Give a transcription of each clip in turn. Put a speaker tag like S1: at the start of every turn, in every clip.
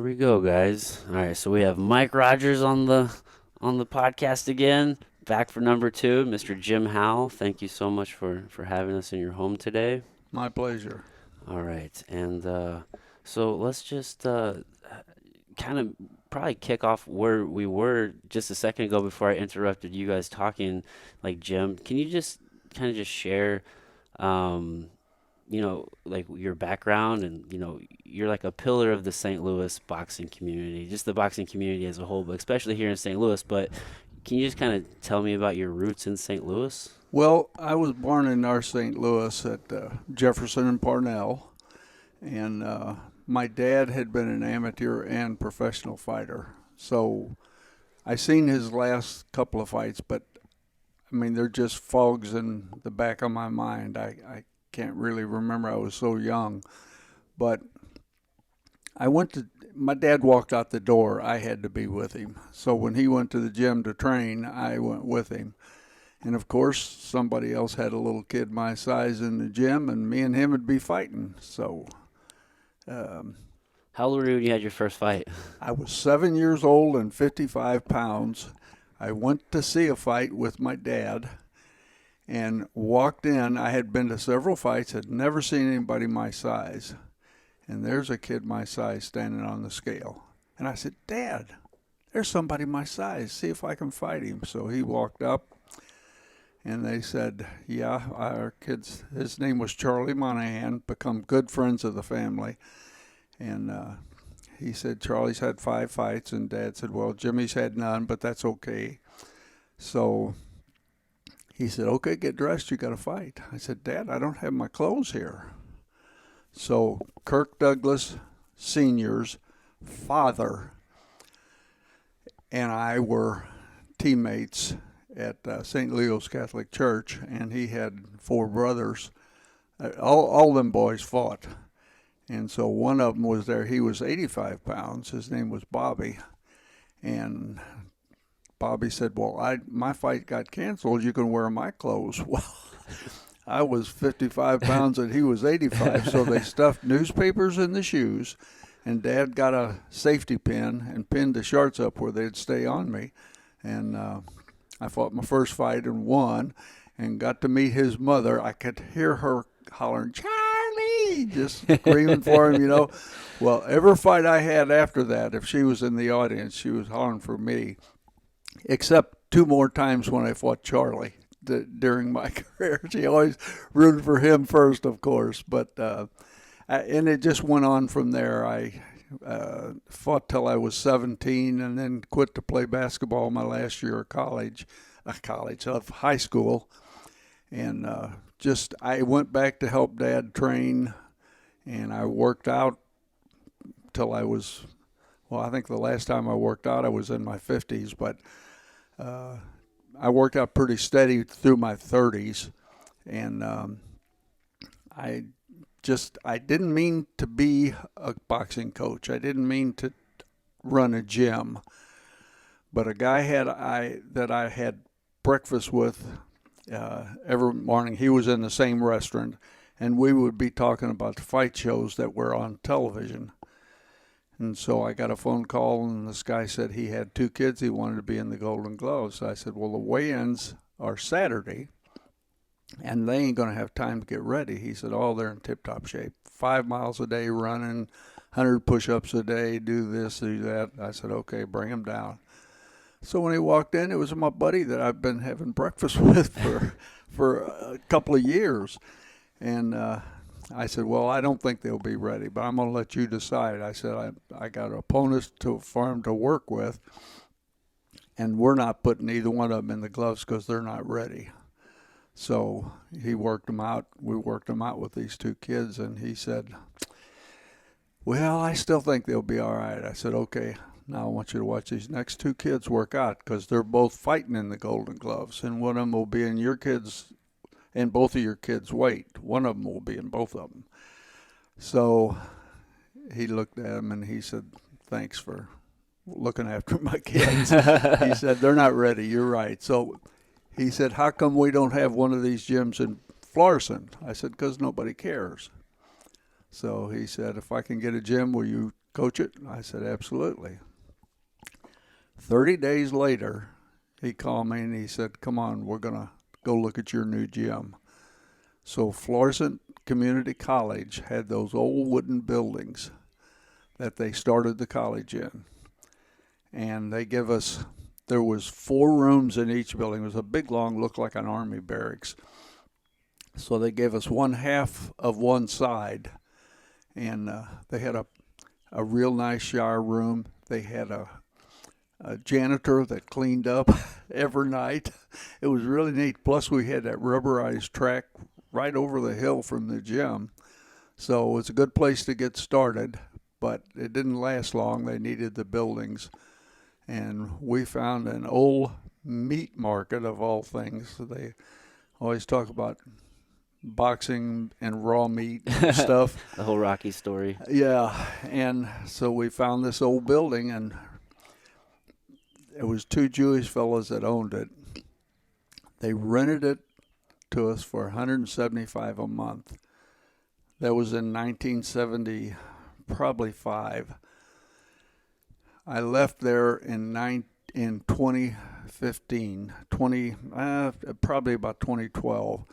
S1: we go, guys. All right, so we have Mike Rogers on the podcast again, back for number two, Mr. Jim Howell. Thank you so much for having us in your home today.
S2: My pleasure.
S1: All right, and so let's just kind of probably kick off where we were just a second ago before I interrupted you guys talking. Like Jim, can you just kind of just share, um, like your background and you're like a pillar of the St. Louis boxing community, just the boxing community as a whole, but especially here in St. Louis. But can you just kind of tell me about your roots in St. Louis?
S2: Well, I was born in North St. Louis at Jefferson and Parnell, and my dad had been an amateur and professional fighter. So I seen his last couple of fights, but I mean, they're just fogs in the back of my mind. I can't really remember. I was so young. But my dad walked out the door. I had to be with him. So when he went to the gym to train, I went with him. And of course, somebody else had a little kid my size in the gym, and me and him would be fighting. So
S1: How old were you when you had your first fight?
S2: I was 7 years old and 55 pounds. I went to see a fight with my dad and walked in. I had been to several fights, had never seen anybody my size. And there's a kid my size standing on the scale. And I said, Dad, there's somebody my size. See if I can fight him. So he walked up, and they said, yeah, our kid's, his name was Charlie Monahan, become good friends of the family. And he said, Charlie's had 5 fights. And Dad said, well, Jimmy's had none, but that's okay. So he said, okay, get dressed. You got to fight. I said, Dad, I don't have my clothes here. So Kirk Douglas Sr.'s father and I were teammates at St. Leo's Catholic Church, and he had 4 brothers. All them boys fought. And so one of them was there. He was 85 pounds. His name was Bobby. And Bobby said, well, my fight got canceled. You can wear my clothes. Well, I was 55 pounds and he was 85. So they stuffed newspapers in the shoes. And Dad got a safety pin and pinned the shorts up where they'd stay on me. And I fought my first fight and won and got to meet his mother. I could hear her hollering, Charlie, just screaming for him. Well, every fight I had after that, if she was in the audience, she was hollering for me, except 2 more times when I fought Charlie during my career. She always rooted for him first, of course. But and it just went on from there. I fought till I was 17 and then quit to play basketball my last year of high school. And I went back to help Dad train, and I worked out till I was, well, I think the last time I worked out I was in my 50s, but I worked out pretty steady through my 30s, and I didn't mean to be a boxing coach. I didn't mean to run a gym, but a guy that I had breakfast with every morning. He was in the same restaurant, and we would be talking about the fight shows that were on television. And so I got a phone call, and this guy said he had 2 kids. He wanted to be in the Golden Gloves. I said, well, the weigh-ins are Saturday, and they ain't going to have time to get ready. He said, oh, they're in tip-top shape. 5 miles a day running, 100 push-ups a day, do this, do that. I said, okay, bring him down. So when he walked in, it was my buddy that I've been having breakfast with for a couple of years. And I said, well, I don't think they'll be ready, but I'm going to let you decide. I said, I got opponents for him to work with, and we're not putting either one of them in the gloves because they're not ready. So he worked them out. We worked them out with these 2 kids, and he said, well, I still think they'll be all right. I said, okay, now I want you to watch these next 2 kids work out because they're both fighting in the Golden Gloves, and one of them will be in your kids' and both of your kids' weight. One of them will be in both of them. So he looked at him and he said, thanks for looking after my kids. He said, they're not ready. You're right. So he said, how come we don't have one of these gyms in Florissant? I said, because nobody cares. So he said, if I can get a gym, will you coach it? I said, absolutely. 30 days later, he called me and he said, come on, we're going to go look at your new gym. So Florissant Community College had those old wooden buildings that they started the college in. And they give us, there was 4 rooms in each building. It was a big, long, looked like an army barracks. So they gave us one half of one side. And they had a real nice shower room. They had a janitor that cleaned up every night. It was really neat. Plus, we had that rubberized track right over the hill from the gym. So it was a good place to get started, but it didn't last long. They needed the buildings. And we found an old meat market of all things. They always talk about boxing and raw meat and stuff.
S1: The whole Rocky story.
S2: Yeah, and so we found this old building, and it was 2 Jewish fellows that owned it. They rented it to us for $175 a month. That was in 1970, probably 5. I left there in 2015, probably about 2012,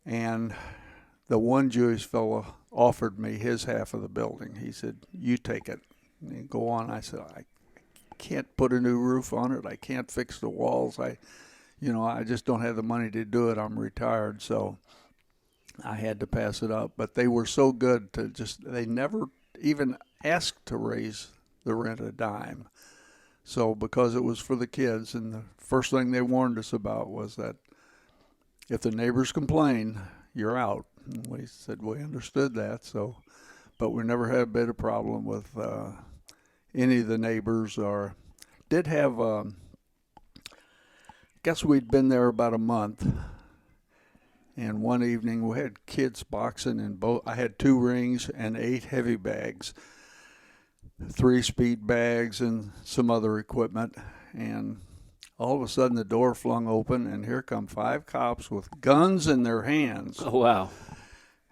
S2: and the one Jewish fellow offered me his half of the building. He said, "You take it and go on." I said, "I can't put a new roof on it. I can't fix the walls. I just don't have the money to do it. I'm retired." So I had to pass it up. But they were so good they never even asked to raise the rent a dime. So because it was for the kids, and the first thing they warned us about was that if the neighbors complain, you're out. And we said we understood that. So, but we never had a bit of problem with any of the neighbors. Or did have, guess we'd been there about a month. And one evening we had kids boxing in both. I had 2 rings and 8 heavy bags, 3 speed bags, and some other equipment. And all of a sudden the door flung open, and here come 5 cops with guns in their hands.
S1: Oh, wow.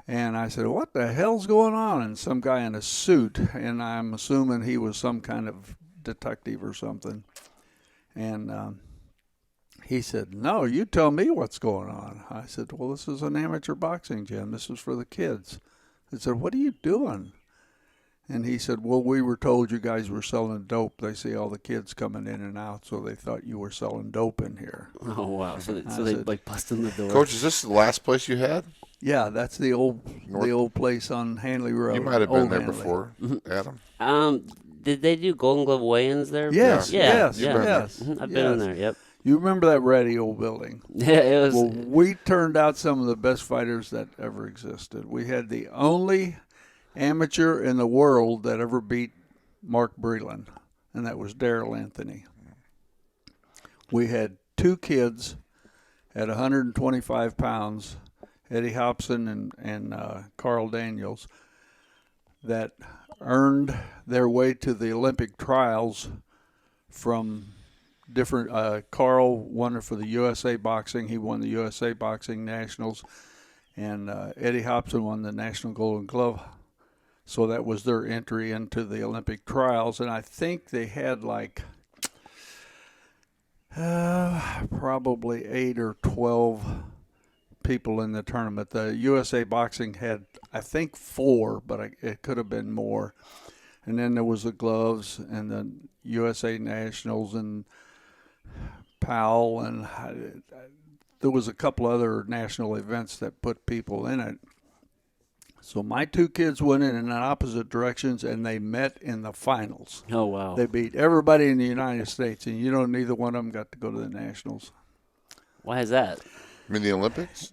S2: And I said, "What the hell's going on?" And some guy in a suit, and I'm assuming he was some kind of detective or something. And he said, "No, you tell me what's going on." I said, "Well, this is an amateur boxing gym. This is for the kids." He said, "What are you doing?" And he said, "Well, we were told you guys were selling dope. They see all the kids coming in and out, so they thought you were selling dope in here."
S1: Oh, wow. So they
S2: said,
S1: like busted in the door.
S3: Coach, is this the last place you had?
S2: Yeah, that's the old place on Hanley Road.
S3: You might have been
S2: Old
S3: there
S2: Hanley.
S3: before, Adam.
S1: Did they do Golden Glove weigh-ins there?
S2: Yes,
S1: Yeah.
S2: yes,
S1: Yeah.
S2: yes.
S1: Mhm, I've been in there. Yep.
S2: You remember that radio building?
S1: Yeah, it was.
S2: Well, we turned out some of the best fighters that ever existed. We had the only amateur in the world that ever beat Mark Breland, and that was Darrell Anthony. We had 2 kids at 125 pounds, Eddie Hobson and Carl Daniels, that earned their way to the Olympic trials from different. Carl won for the USA Boxing. He won the USA Boxing Nationals, and Eddie Hobson won the National Golden Glove. So that was their entry into the Olympic trials, and I think they had like probably 8 or 12 people in the tournament. The USA Boxing had, I think, 4, but it could have been more. And then there was the gloves and the USA Nationals and Powell, and there was a couple other national events that put people in it. So my 2 kids went in opposite directions, and they met in the finals.
S1: Oh, wow.
S2: They beat everybody in the United States, and neither one of them got to go to the nationals.
S1: Why is that?
S3: You mean the Olympics?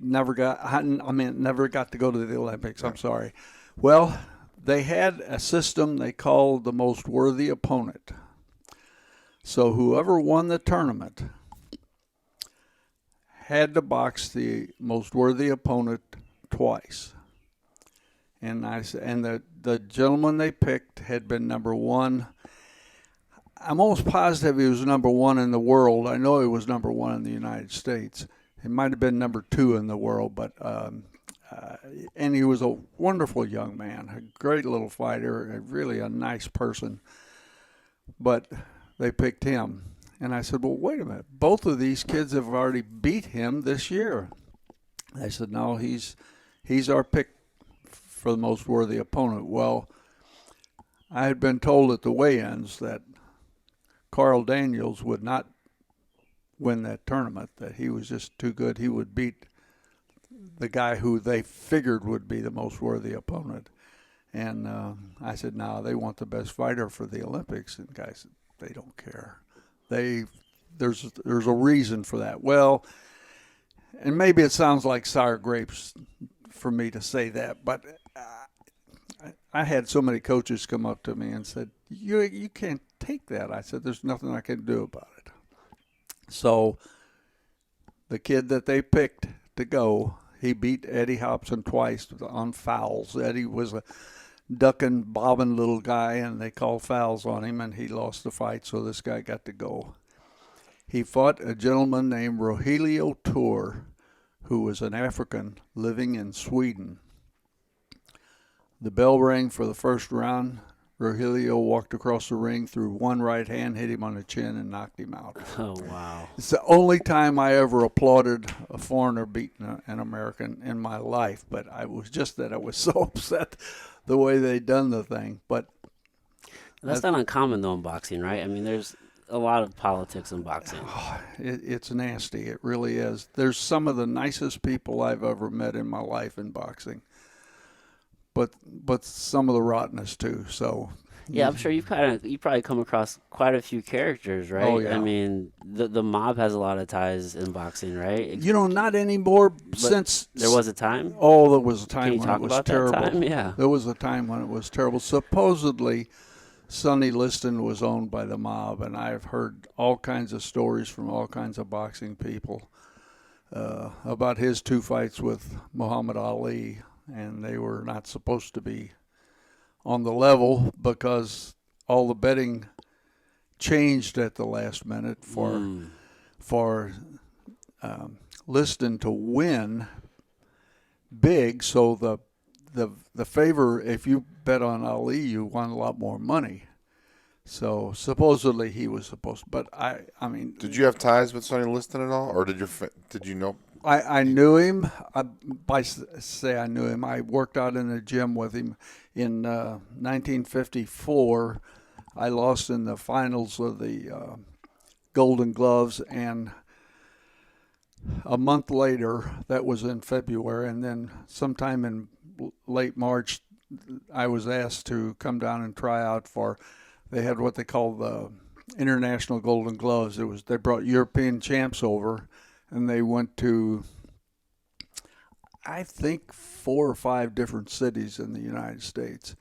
S2: Never got to go to the Olympics. I'm sorry. Well, they had a system they called the most worthy opponent. So whoever won the tournament had to box the most worthy opponent twice. And the gentleman they picked had been number 1. I'm almost positive he was number 1 in the world. I know he was number 1 in the United States. He might have been number 2 in the world, but and he was a wonderful young man, a great little fighter, really a nice person. But they picked him. And I said, well, wait a minute. Both of these kids have already beat him this year. They said, no, he's our pick for the most worthy opponent. Well, I had been told at the weigh-ins that Carl Daniels would not win that tournament, that he was just too good. He would beat the guy who they figured would be the most worthy opponent. And I said, no, they want the best fighter for the Olympics. And the guy said, they don't care. There's a reason for that. Well, and maybe it sounds like sour grapes for me to say that, but I had so many coaches come up to me and said, you can't take that. I said, there's nothing I can do about it. So the kid that they picked to go, he beat Eddie Hobson twice on fouls. Eddie was a ducking, bobbing little guy, and they called fouls on him, and he lost the fight, so this guy got to go. He fought a gentleman named Rogelio Tour, who was an African living in Sweden. The bell rang for the first round. Rogelio walked across the ring, threw one right hand, hit him on the chin, and knocked him out.
S1: Oh, wow.
S2: It's the only time I ever applauded a foreigner beating an American in my life, but I was so upset the way they done the thing. But
S1: That's not uncommon, though, in boxing, right? I mean, there's a lot of politics in boxing.
S2: It's nasty. It really is. There's some of the nicest people I've ever met in my life in boxing, but some of the rottenest too. So
S1: Yeah, I'm sure you probably come across quite a few characters, right?
S2: Oh, yeah.
S1: I mean, the mob has a lot of ties in boxing, right?
S2: not anymore.
S1: But
S2: Since
S1: there was a time.
S2: oh, there was a
S1: Can
S2: time
S1: you
S2: when
S1: talk
S2: it was
S1: about
S2: terrible.
S1: that time? Yeah.
S2: There was a time when it was terrible. Supposedly, Sonny Liston was owned by the mob, and I've heard all kinds of stories from all kinds of boxing people about his two fights with Muhammad Ali, and they were not supposed to be on the level because all the betting changed at the last minute for Liston to win big. So the favor, if you bet on Ali, you won a lot more money. So supposedly he was supposed, but I mean,
S3: Did you have ties with Sonny Liston at all, or did you know?
S2: I knew him. I knew him. I worked out in the gym with him in 1954. I lost in the finals of the Golden Gloves, and a month later, that was in February, and then sometime in late March, I was asked to come down and try out for. They had what they call the International Golden Gloves. They brought European champs over, and they went to, I think, 4 or 5 different cities in the United States.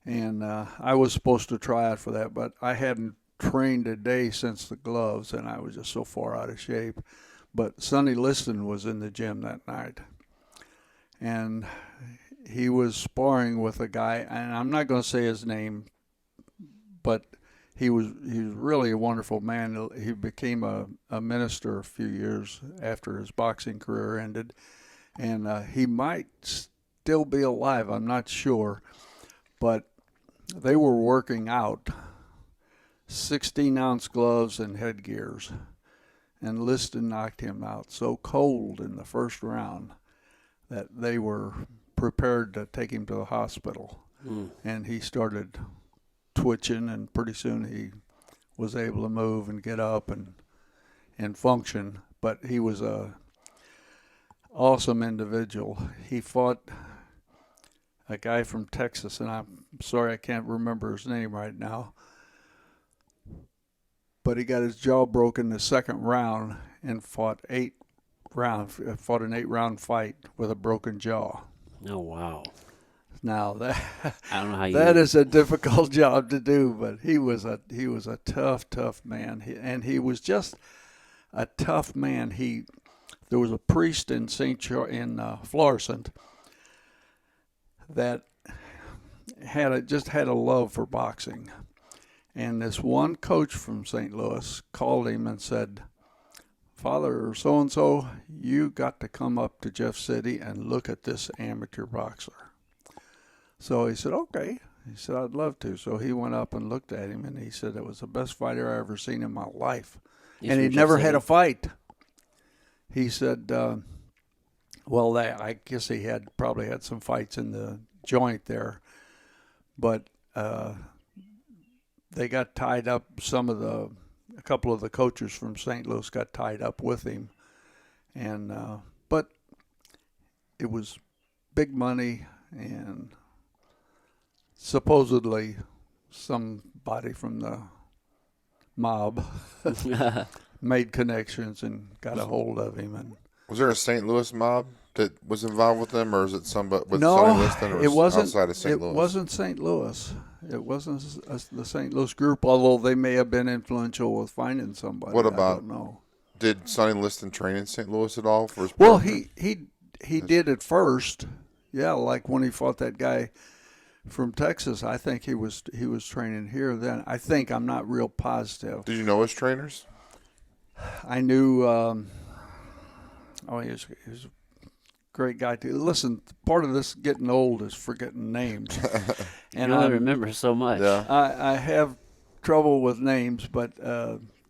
S2: And I was supposed to try out for that, but I hadn't trained a day since the gloves, and I was just so far out of shape. But Sonny Liston was in the gym that night, and he was sparring with a guy, and I'm not going to say his name, but he was really a wonderful man. He became a minister a few years after his boxing career ended, and he might still be alive. I'm not sure, but they were working out 16-ounce gloves and headgears, and Liston knocked him out so cold in the first round that they were prepared to take him to the hospital, and he started twitching, and pretty soon he was able to move and get up and function. But he was a awesome individual. He fought a guy from Texas, and I'm sorry I can't remember his name right now, but he got his jaw broken the second round and fought an 8-round fight with a broken jaw.
S1: Oh, wow.
S2: Now
S1: I don't know how
S2: that is a difficult job to do, but he was a tough man, and he was just a tough man. There was a priest in Florissant that just had a love for boxing, and this one coach from St. Louis called him and said, Father so-and-so, you got to come up to Jeff City and look at this amateur boxer. So he said, okay. He said, I'd love to. So he went up and looked at him, and he said, it was the best fighter I ever seen in my life.
S1: He's
S2: And
S1: from
S2: he'd
S1: Jeff
S2: never
S1: City.
S2: had a fight. He said, well, I guess he probably had some fights in the joint there. But they got tied up. A couple of the coaches from St. Louis got tied up with him. And but it was big money, and supposedly somebody from the mob made connections and got a hold of him. And
S3: Was there a St. Louis mob that was involved with them, or is it somebody with
S2: no,
S3: Sonny Liston, or
S2: it wasn't.
S3: outside of St. Louis?
S2: It wasn't St. Louis. It wasn't the St. Louis group, although they may have been influential with finding somebody.
S3: What
S2: I
S3: about?
S2: don't know.
S3: Did Sonny Liston train in St. Louis at all for his?
S2: Well,
S3: program?
S2: he did at first. Yeah, like when he fought that guy from Texas, I think he was training here then. I think, I'm not real positive.
S3: Did you know his trainers?
S2: I knew. He was a great guy too. Listen, part of this getting old is forgetting names,
S1: And I remember so much.
S3: Yeah.
S2: I have trouble with names, but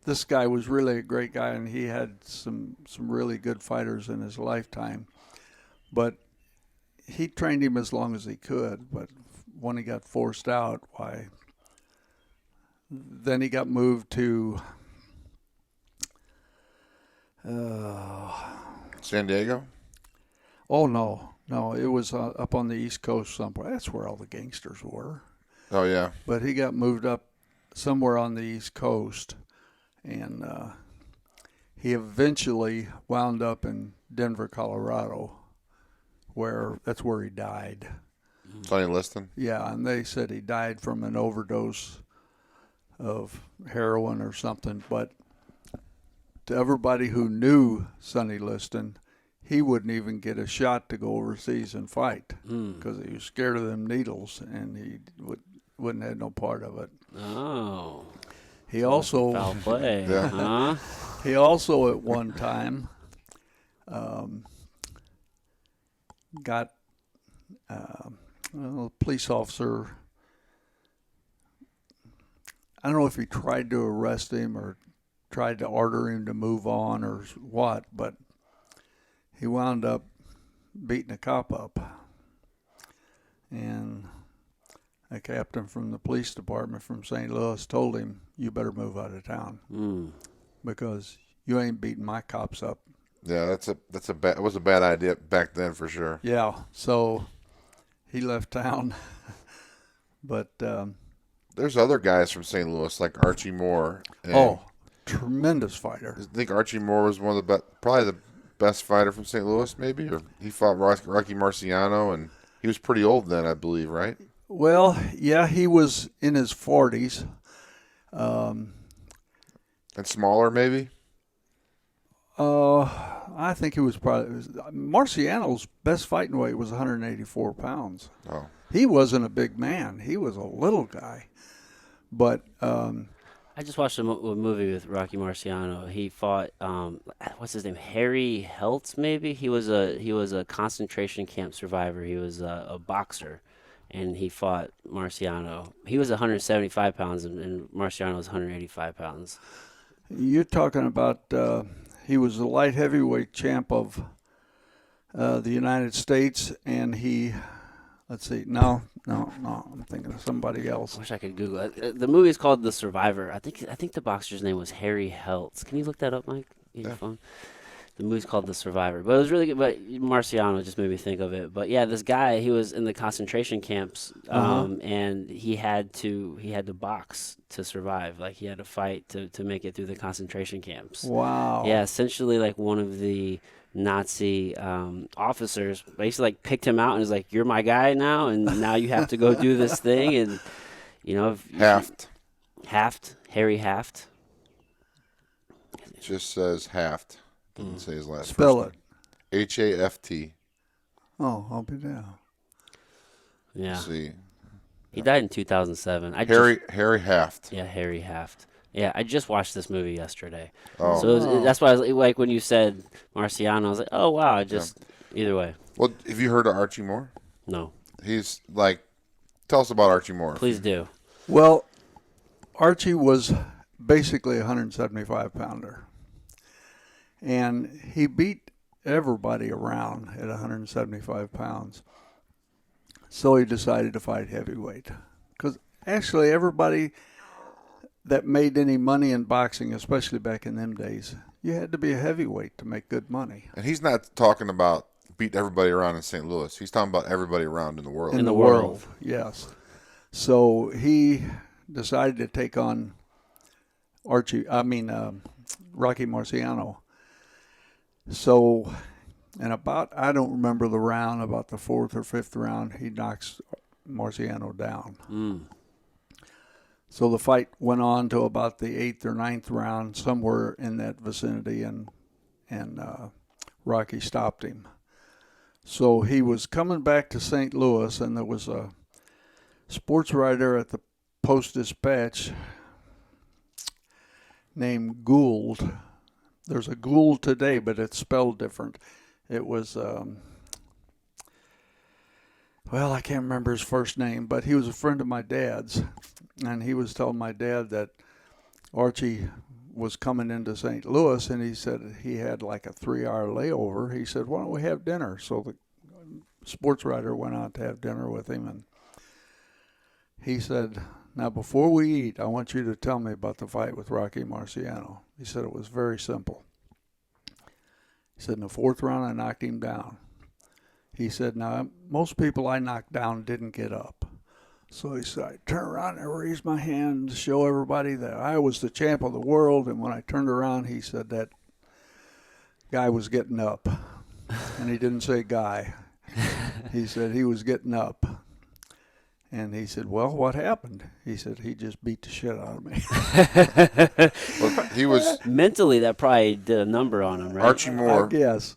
S2: this guy was really a great guy, and he had some really good fighters in his lifetime. But he trained him as long as he could. But when he got forced out, then he got moved to
S3: San Diego.
S2: oh no, it was up on the East Coast somewhere. That's where all the gangsters were.
S3: Oh yeah.
S2: But he got moved up somewhere on the East Coast, and he eventually wound up in Denver, Colorado, that's where he died.
S3: Sonny Liston.
S2: Yeah, and they said he died from an overdose of heroin or something. But to everybody who knew Sonny Liston, he wouldn't even get a shot to go overseas and fight because he was scared of them needles, and he wouldn't have no part of it.
S1: Oh.
S2: He also
S1: Foul play.
S3: Yeah.
S1: Huh?
S2: He also at one time got a police officer. I don't know if he tried to arrest him or tried to order him to move on or what, but he wound up beating a cop up. And a captain from the police department from St. Louis told him, you better move out of town because you ain't beating my cops up.
S3: Yeah, it was a bad idea back then for sure.
S2: Yeah, so he left town. But
S3: There's other guys from St. Louis like Archie Moore. And
S2: tremendous fighter.
S3: I think Archie Moore was one of the probably the best fighter from St. Louis, maybe. Or he fought Rocky Marciano, and he was pretty old then, I believe, right?
S2: Well, yeah, he was in his 40s.
S3: And smaller, maybe.
S2: I think he was probably Marciano's best fighting weight was 184 pounds.
S3: Oh,
S2: He wasn't a big man. He was a little guy. But
S1: I just watched a movie with Rocky Marciano. He fought what's his name? Harry Heltz, maybe. He was a concentration camp survivor. He was a boxer, and he fought Marciano. He was 175 pounds, and Marciano was 185 pounds.
S2: you're talking about he was the light heavyweight champ of the United States, and he. Let's see. No. I'm thinking of somebody else.
S1: I wish I could Google it. The movie is called The Survivor. I think the boxer's name was Harry Heltz. Can you look that up, Mike? Use your phone. The movie's called The Survivor, but it was really good. But Marciano just made me think of it. But yeah, this guy, he was in the concentration camps, and he had to box to survive. Like he had to fight to make it through the concentration camps.
S2: Wow.
S1: Yeah, essentially like one of the Nazi officers basically like picked him out and was like, "You're my guy now, and now you have to go do this thing." And Harry Haft.
S3: It just says Haft. Didn't say his last.
S2: Spell it.
S3: Haft.
S2: Oh, I'll be down.
S1: Yeah.
S3: Let's see.
S1: He died in 2007.
S3: Harry Haft.
S1: Yeah, Harry Haft. Yeah, I just watched this movie yesterday.
S3: Oh,
S1: So
S2: Oh,
S1: that's why I was like, when you said Marciano, I was like, oh, wow,
S3: yeah.
S1: either way.
S3: Well, have you heard of Archie Moore?
S1: No,
S3: He's like, tell us about Archie Moore. If
S1: please
S3: you,
S1: do.
S2: well, Archie was basically a 175 pounder, and he beat everybody around at 175 pounds. So he decided to fight heavyweight. Because actually, everybody that made any money in boxing, especially back in them days, you had to be a heavyweight to make good money
S3: and he's not talking about beat everybody around in St. Louis. He's talking about everybody around in the world.
S2: in
S1: In
S2: the
S1: the world.
S2: world. Yes. So he decided to take on Rocky Marciano. So, and I don't remember the round, about the fourth or fifth round, he knocks Marciano down.
S1: Mm.
S2: So the fight went on to about the eighth or ninth round, somewhere in that vicinity, and Rocky stopped him. So he was coming back to St. Louis, and there was a sports writer at the Post-Dispatch named Gould. There's a Gould today, but it's spelled different. It was, well, I can't remember his first name, but he was a friend of my dad's, and he was telling my dad that Archie was coming into St. Louis, and he said he had like a 3-hour layover. He said, "Why don't we have dinner?" So the sports writer went out to have dinner with him, and he said, "Now, before we eat, I want you to tell me about the fight with Rocky Marciano." He said it was very simple. He said, "In the fourth round, I knocked him down." He said, "Now, most people I knocked down didn't get up." So he said, "I turned around and raised my hand to show everybody that I was the champ of the world." And when I turned around, he said that guy was getting up. And he didn't say guy. He said he was getting up. And he said, "Well, what happened?" He said, "He just beat the shit out of me."
S3: Well, he was
S1: Mentally, that probably did a number on him, right?
S3: Archie
S2: I
S3: Moore.
S2: guess.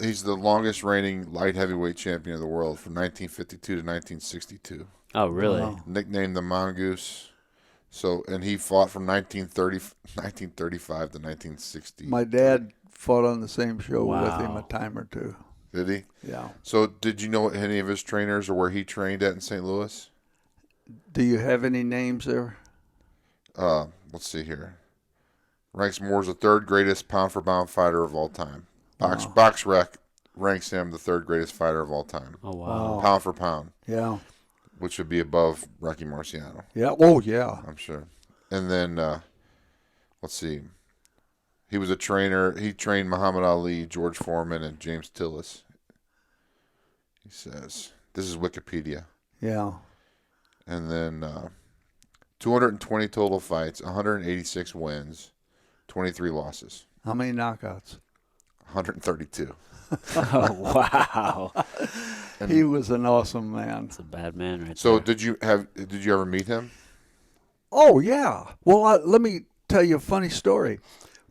S3: He's the longest reigning light heavyweight champion of the world from 1952 to 1962.
S1: Oh, really?
S2: Wow.
S3: Nicknamed the Mongoose. So, and he fought from 1935 to 1960.
S2: My dad fought on the same show with him a
S1: Wow.
S2: time or two.
S3: Did he?
S2: Yeah.
S3: So, did you know any of his trainers or where he trained at in St. Louis?
S2: Do you have any names there?
S3: Let's see here. Ranks Moore as the third greatest pound for pound fighter of all time.
S2: Wow.
S3: BoxRec ranks him the third greatest fighter of all time,
S1: Oh, wow.
S2: Wow.
S3: pound for pound,
S2: Yeah.
S3: which would be above Rocky Marciano,
S2: Yeah. Oh, yeah.
S3: I'm sure. And then let's see. He was a trainer. He trained Muhammad Ali, George Foreman, and James Tillis. He says this is Wikipedia.
S2: Yeah.
S3: And then 220 total fights, 186 wins, 23 losses,
S2: How many knockouts?
S3: 132.
S1: Oh, wow.
S3: And
S2: He was an awesome man.
S1: That's a bad man right
S3: so
S1: there.
S3: did you ever meet him?
S2: Oh, yeah. Well, let me tell you a funny story.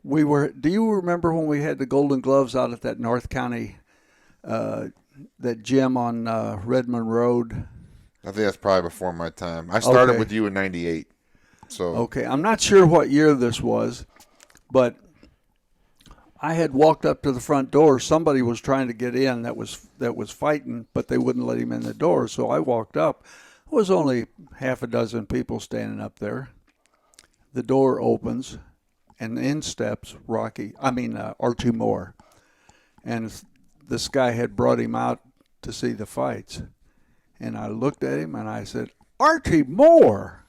S2: Do you remember when we had the Golden Gloves out at that North County, that gym on Redmond Road?
S3: I think that's probably before my time. I started
S2: Okay.
S3: with you in '98. So
S2: Okay, I'm not sure what year this was, but I had walked up to the front door. Somebody was trying to get in that was fighting, but they wouldn't let him in the door. So I walked up. There was only half a dozen people standing up there. The door opens, and in steps Archie Moore, and this guy had brought him out to see the fights. And I looked at him and I said, "Archie Moore."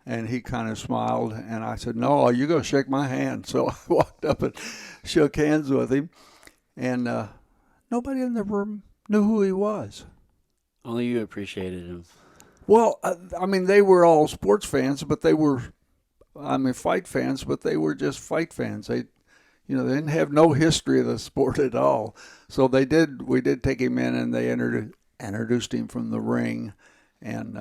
S2: And he kind of smiled, and I said, "No, you're going to shake my hand." So I walked up and shook hands with him, and nobody in the room knew who he was.
S1: Only you appreciated him.
S2: Well, they were all sports fans, but they were, fight fans, but they were just fight fans. They didn't have no history of the sport at all. So we did take him in, and they introduced him from the ring, and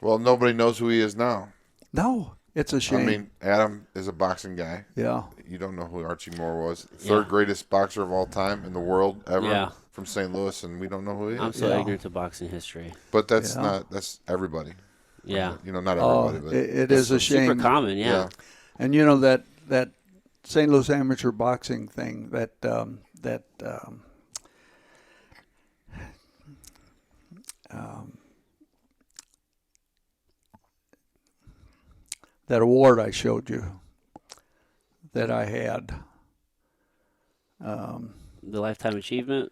S3: well, nobody knows who he is now.
S2: no, it's a shame.
S3: I mean, Adam is a boxing guy.
S2: Yeah.
S3: You don't know who Archie Moore was. Third greatest boxer of all time in the world ever.
S1: Yeah.
S3: From St. Louis, and we don't know who he is.
S1: I'm so
S2: Yeah.
S1: ignorant to boxing history.
S3: But that's
S2: Yeah.
S3: that's everybody.
S1: Yeah.
S3: Not
S2: Oh,
S3: everybody, but
S2: it is a
S1: Super
S2: shame.
S1: common, yeah.
S2: And that St. Louis amateur boxing thing um, that award I showed you that I had.
S1: The lifetime achievement.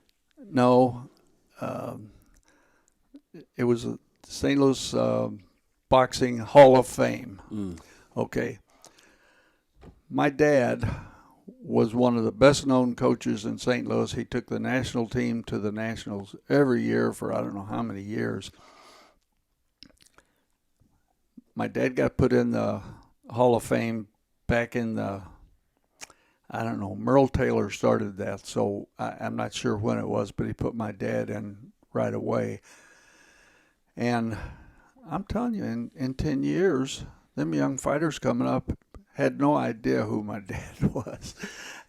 S2: No, it was a St. Louis Boxing Hall of Fame.
S1: Mm.
S2: Okay. My dad was one of the best known coaches in St. Louis. He took the national team to the nationals every year for I don't know how many years. My dad got put in the Hall of Fame back in I don't know, Merle Taylor started that, so I'm not sure when it was, but he put my dad in right away. And I'm telling you, in 10 years, them young fighters coming up had no idea who my dad was.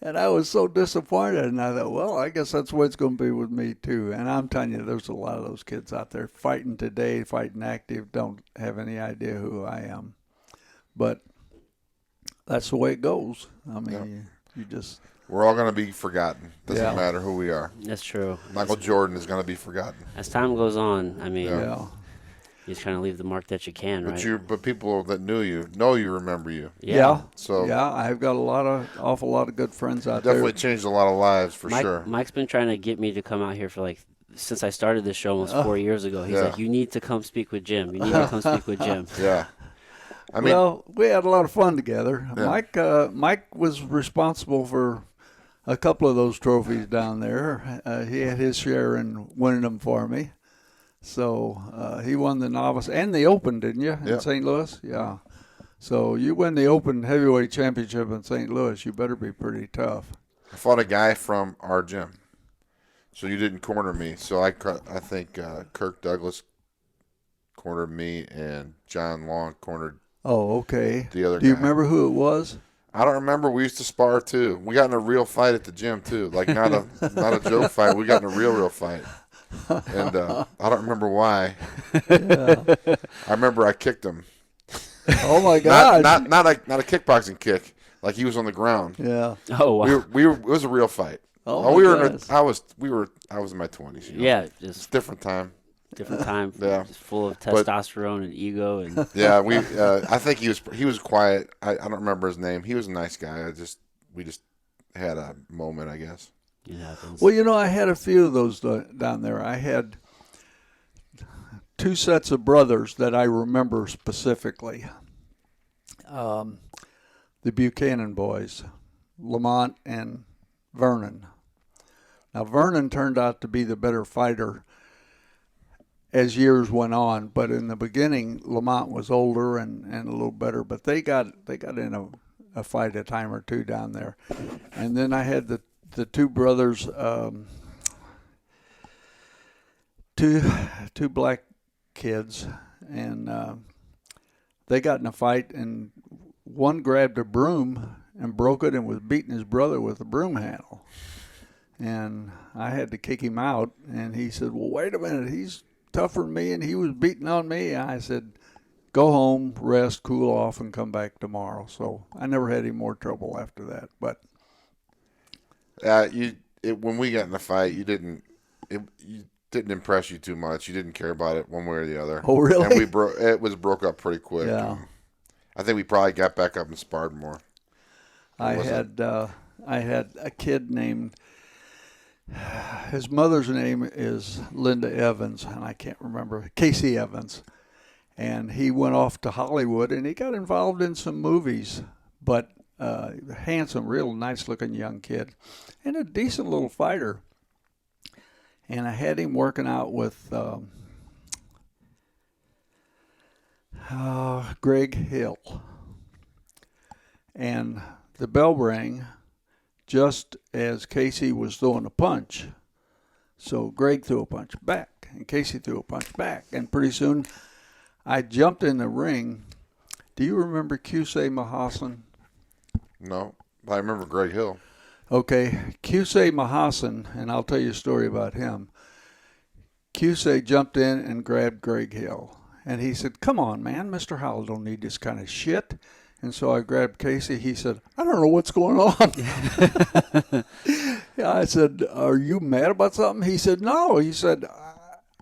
S2: And I was so disappointed. And I thought, well, I guess that's what it's going to be with me, too. And I'm telling you, there's a lot of those kids out there fighting today, fighting active, don't have any idea who I am. But that's the way it goes. I mean, you just...
S3: We're all going to be forgotten. Doesn't
S2: Yeah.
S3: matter who we are.
S1: That's true.
S3: Michael Jordan is going to be forgotten.
S1: As time goes on, I mean,
S2: Yeah.
S1: you just kind of leave the mark that you can, right?
S3: But people that knew you know you remember you.
S2: Yeah.
S3: So
S2: yeah, I've got awful lot of good friends out
S3: definitely
S2: there.
S3: changed a lot of lives for sure.
S1: Mike's been trying to get me to come out here for since I started this show almost 4 years ago. He's like, you need to come speak with Jim. You need to come speak with Jim.
S3: Yeah. I mean,
S2: Well, we had a lot of fun together.
S3: Yeah.
S2: Mike was responsible for a couple of those trophies down there. He had his share in winning them for me. So he won the novice and the open, didn't you, in St. Louis? Yeah. So you win the open heavyweight championship in St. Louis, you better be pretty tough.
S3: I fought a guy from our gym, so you didn't corner me. So I think Kirk Douglas cornered me, and John Long cornered
S2: Oh, okay.
S3: the other guy.
S2: Do you remember who it was?
S3: I don't remember. We used to spar too. We got in a real fight at the gym too, like not a joke fight. We got in a real fight, and I don't remember why.
S2: Yeah.
S3: I remember I kicked him.
S2: Oh my God!
S3: Not a kickboxing kick. Like he was on the ground.
S2: Yeah.
S1: Oh, wow.
S3: We were. It was a real fight.
S2: Oh,
S3: we
S2: my
S3: were.
S2: goodness.
S3: I was in my 20s.
S1: Yeah,
S3: It's
S1: just
S3: different time.
S1: different time.
S3: Yeah.
S1: Just full of testosterone and ego. And
S3: Yeah, we. I think he was quiet. I don't remember his name. He was a nice guy. We just had a moment, I guess.
S1: it happens.
S2: Well, I had a few of those down there. I had two sets of brothers that I remember specifically. The Buchanan boys, Lamont and Vernon. Now, Vernon turned out to be the better fighter as years went on, but in the beginning, Lamont was older and a little better, but they got in a fight a time or two down there. And then I had the two brothers, two black kids, and they got in a fight, and one grabbed a broom and broke it and was beating his brother with a broom handle. And I had to kick him out, and he said, well, wait a minute, he's tougher than me, and he was beating on me. And I said, go home, rest, cool off, and come back tomorrow. So I never had any more trouble after that. But
S3: when we got in the fight, you didn't impress you too much. You didn't care about it one way or the other.
S2: Oh, really?
S3: And it was broke up pretty quick.
S2: Yeah.
S3: I think we probably got back up and sparred more.
S2: I had a kid named, his mother's name is Linda Evans, and I can't remember, Casey Evans. And he went off to Hollywood, and he got involved in some movies, but handsome, real nice-looking young kid, and a decent little fighter. And I had him working out with Greg Hill. And the bell rang just as Casey was throwing a punch. So Greg threw a punch back, and Casey threw a punch back. And pretty soon I jumped in the ring. Do you remember Qusay Mahassan?
S3: No, I remember Greg Hill.
S2: Okay, Qusay Mahassan, and I'll tell you a story about him. Qusay jumped in and grabbed Greg Hill, And he said, "Come on, man, Mr. Howell don't need this kind of shit." And so I grabbed Casey. He said, "I don't know what's going on." Yeah, I said, "Are you mad about something?" He said, "No." He said,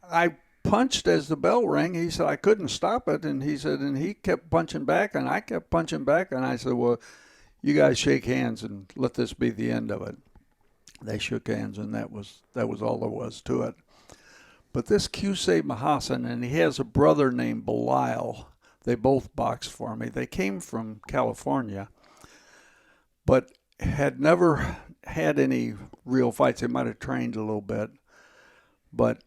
S2: "I punched as the bell rang." He said, "I couldn't stop it." And he said, and he kept punching back, and I kept punching back. And I said, "Well, you guys shake hands and let this be the end of it." They shook hands, and that was all there was to it. But this Qusay Mahasan, and he has a brother named Belial. They both boxed for me. They came from California, but had never had any real fights. They might have trained a little bit. But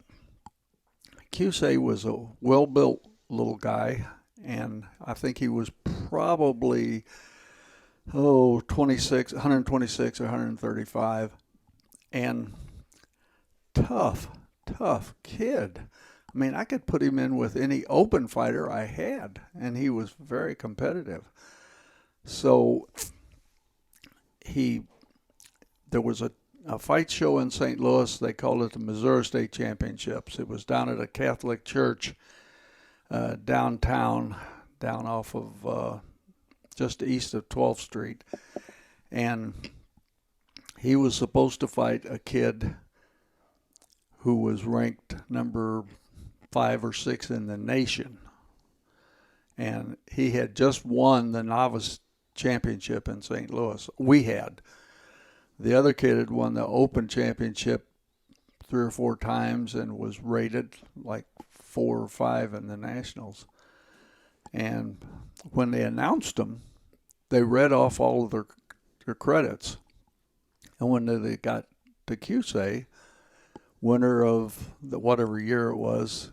S2: Qusay was a well-built little guy, and I think he was probably, 126 or 135, and tough kid. I mean, I could put him in with any open fighter I had, and he was very competitive. So there was a fight show in St. Louis. They called it the Missouri State Championships. It was down at a Catholic church downtown, down off of just east of 12th Street. And he was supposed to fight a kid who was ranked number 5 or 6 in the nation. And he had just won the novice championship in St. Louis. We had. The other kid had won the open championship 3 or 4 times and was rated like 4 or 5 in the nationals. And when they announced them, they read off all of their credits. And when they got to Qusay, winner of the whatever year it was,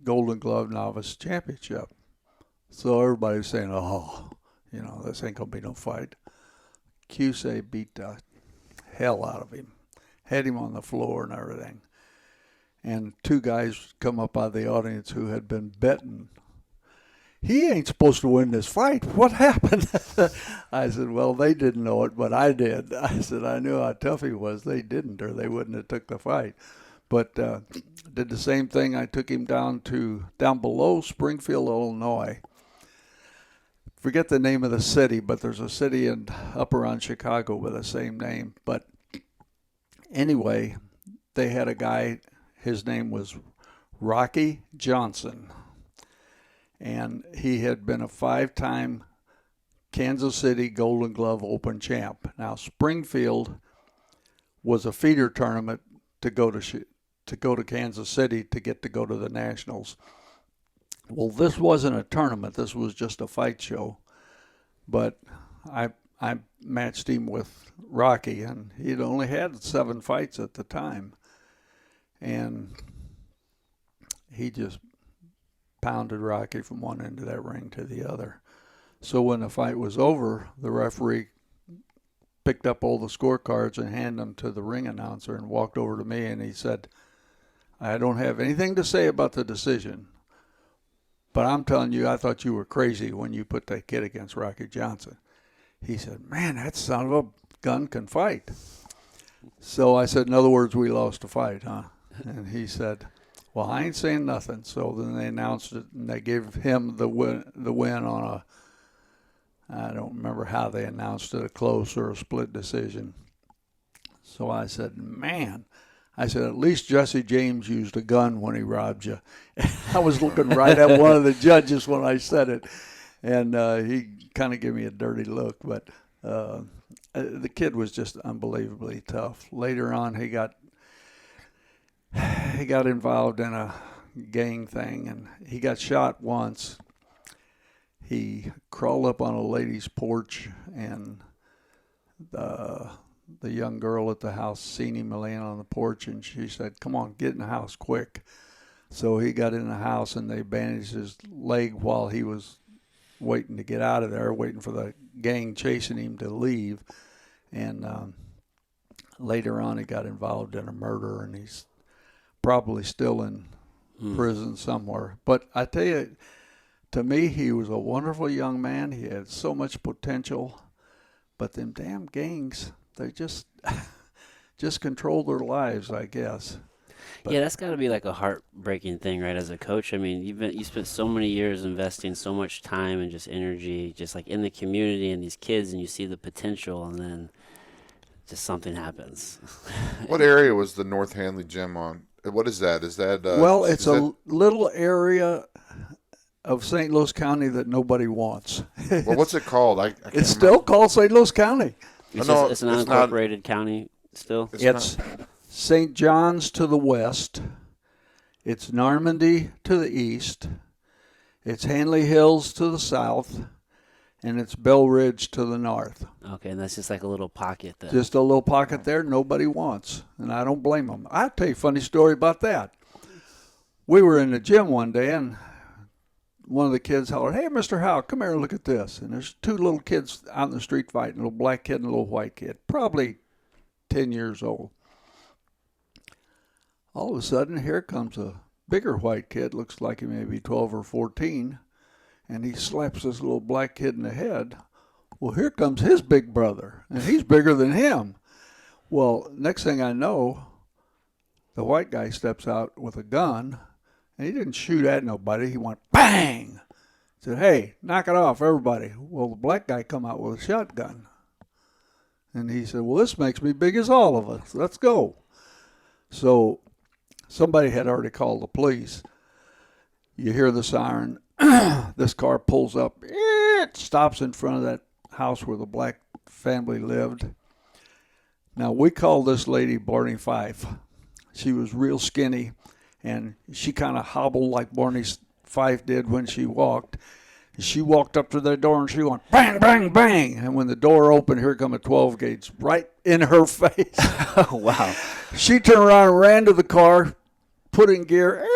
S2: Golden Glove Novice Championship. So everybody was saying, "Oh, this ain't gonna be no fight." Qusay beat the hell out of him, had him on the floor and everything. And 2 guys come up out of the audience who had been betting. "He ain't supposed to win this fight. What happened?" I said, "Well, they didn't know it, but I did." I said, "I knew how tough he was. They didn't, or they wouldn't have took the fight." But did the same thing. I took him down below Springfield, Illinois. Forget the name of the city, but there's a city up around Chicago with the same name. But anyway, they had a guy. His name was Rocky Johnson, and he had been a 5-time Kansas City Golden Glove Open champ. Now, Springfield was a feeder tournament to go to Kansas City to get to go to the Nationals. Well, this wasn't a tournament. This was just a fight show. But I matched him with Rocky, and he'd only had 7 fights at the time. And he just pounded Rocky from one end of that ring to the other. So when the fight was over, the referee picked up all the scorecards and handed them to the ring announcer and walked over to me, and he said, "I don't have anything to say about the decision, but I'm telling you, I thought you were crazy when you put that kid against Rocky Johnson." He said, "Man, that son of a gun can fight." So I said, "In other words, we lost a fight, huh?" And he said, "Well, I ain't saying nothing." So then they announced it, and they gave him the win on I don't remember how they announced it, a close or a split decision. So I said, "Man," I said, "at least Jesse James used a gun when he robbed you." I was looking right at one of the judges when I said it, and he kind of gave me a dirty look. But the kid was just unbelievably tough. Later on, he got involved in a gang thing, and he got shot once. He crawled up on a lady's porch, and the young girl at the house seen him laying on the porch, and she said, "Come on, get in the house quick." So he got in the house, and they bandaged his leg while he was waiting to get out of there, waiting for the gang chasing him to leave. And later on, he got involved in a murder, and he's probably still in prison somewhere. But I tell you, to me, he was a wonderful young man. He had so much potential, but them damn gangs, they just control their lives, I guess. But
S1: Yeah, that's got to be like a heartbreaking thing, right? As a coach, I mean, you spent so many years investing so much time and just energy, just like in the community and these kids, and you see the potential, and then just something happens.
S3: What area was the North Hanley gym on? What is that?
S2: well, it's
S3: Is that
S2: a little area of St. Louis County that nobody wants.
S3: well? What's it called? I can't
S2: It's
S3: remember.
S2: still called St. Louis County.
S1: It's just
S3: No,
S1: it's an
S3: it's not.
S1: unincorporated county still.
S3: It's
S2: It's
S3: not.
S2: St. John's to the west. It's Normandy to the east. It's Hanley Hills to the south. And it's Bell Ridge to the north.
S1: Okay, and that's just like a little pocket then.
S2: Just a little pocket there nobody wants. And I don't blame them. I'll tell you a funny story about that. We were in the gym one day, and one of the kids hollered, "Hey, Mr. Howell, come here and look at this." And there's two little kids out in the street fighting, a little black kid and a little white kid, probably 10 years old. All of a sudden, here comes a bigger white kid, looks like he may be 12 or 14, and he slaps this little black kid in the head. Well, here comes his big brother, and he's bigger than him. Well, next thing I know, the white guy steps out with a gun, and he didn't shoot at nobody. He went bang! Said, "Hey, knock it off, everybody." Well, the black guy come out with a shotgun. And he said, "Well, this makes me big as all of us. Let's go." So somebody had already called the police. You hear the siren. This car pulls up. It stops in front of that house where the black family lived. Now, we called this lady Barney Fife. She was real skinny, and she kind of hobbled like Barney Fife did when she walked. She walked up to the door, and she went bang, bang, bang. And when the door opened, here come a 12 gauge right in her face.
S1: Oh, wow.
S2: She turned around and ran to the car, put in gear,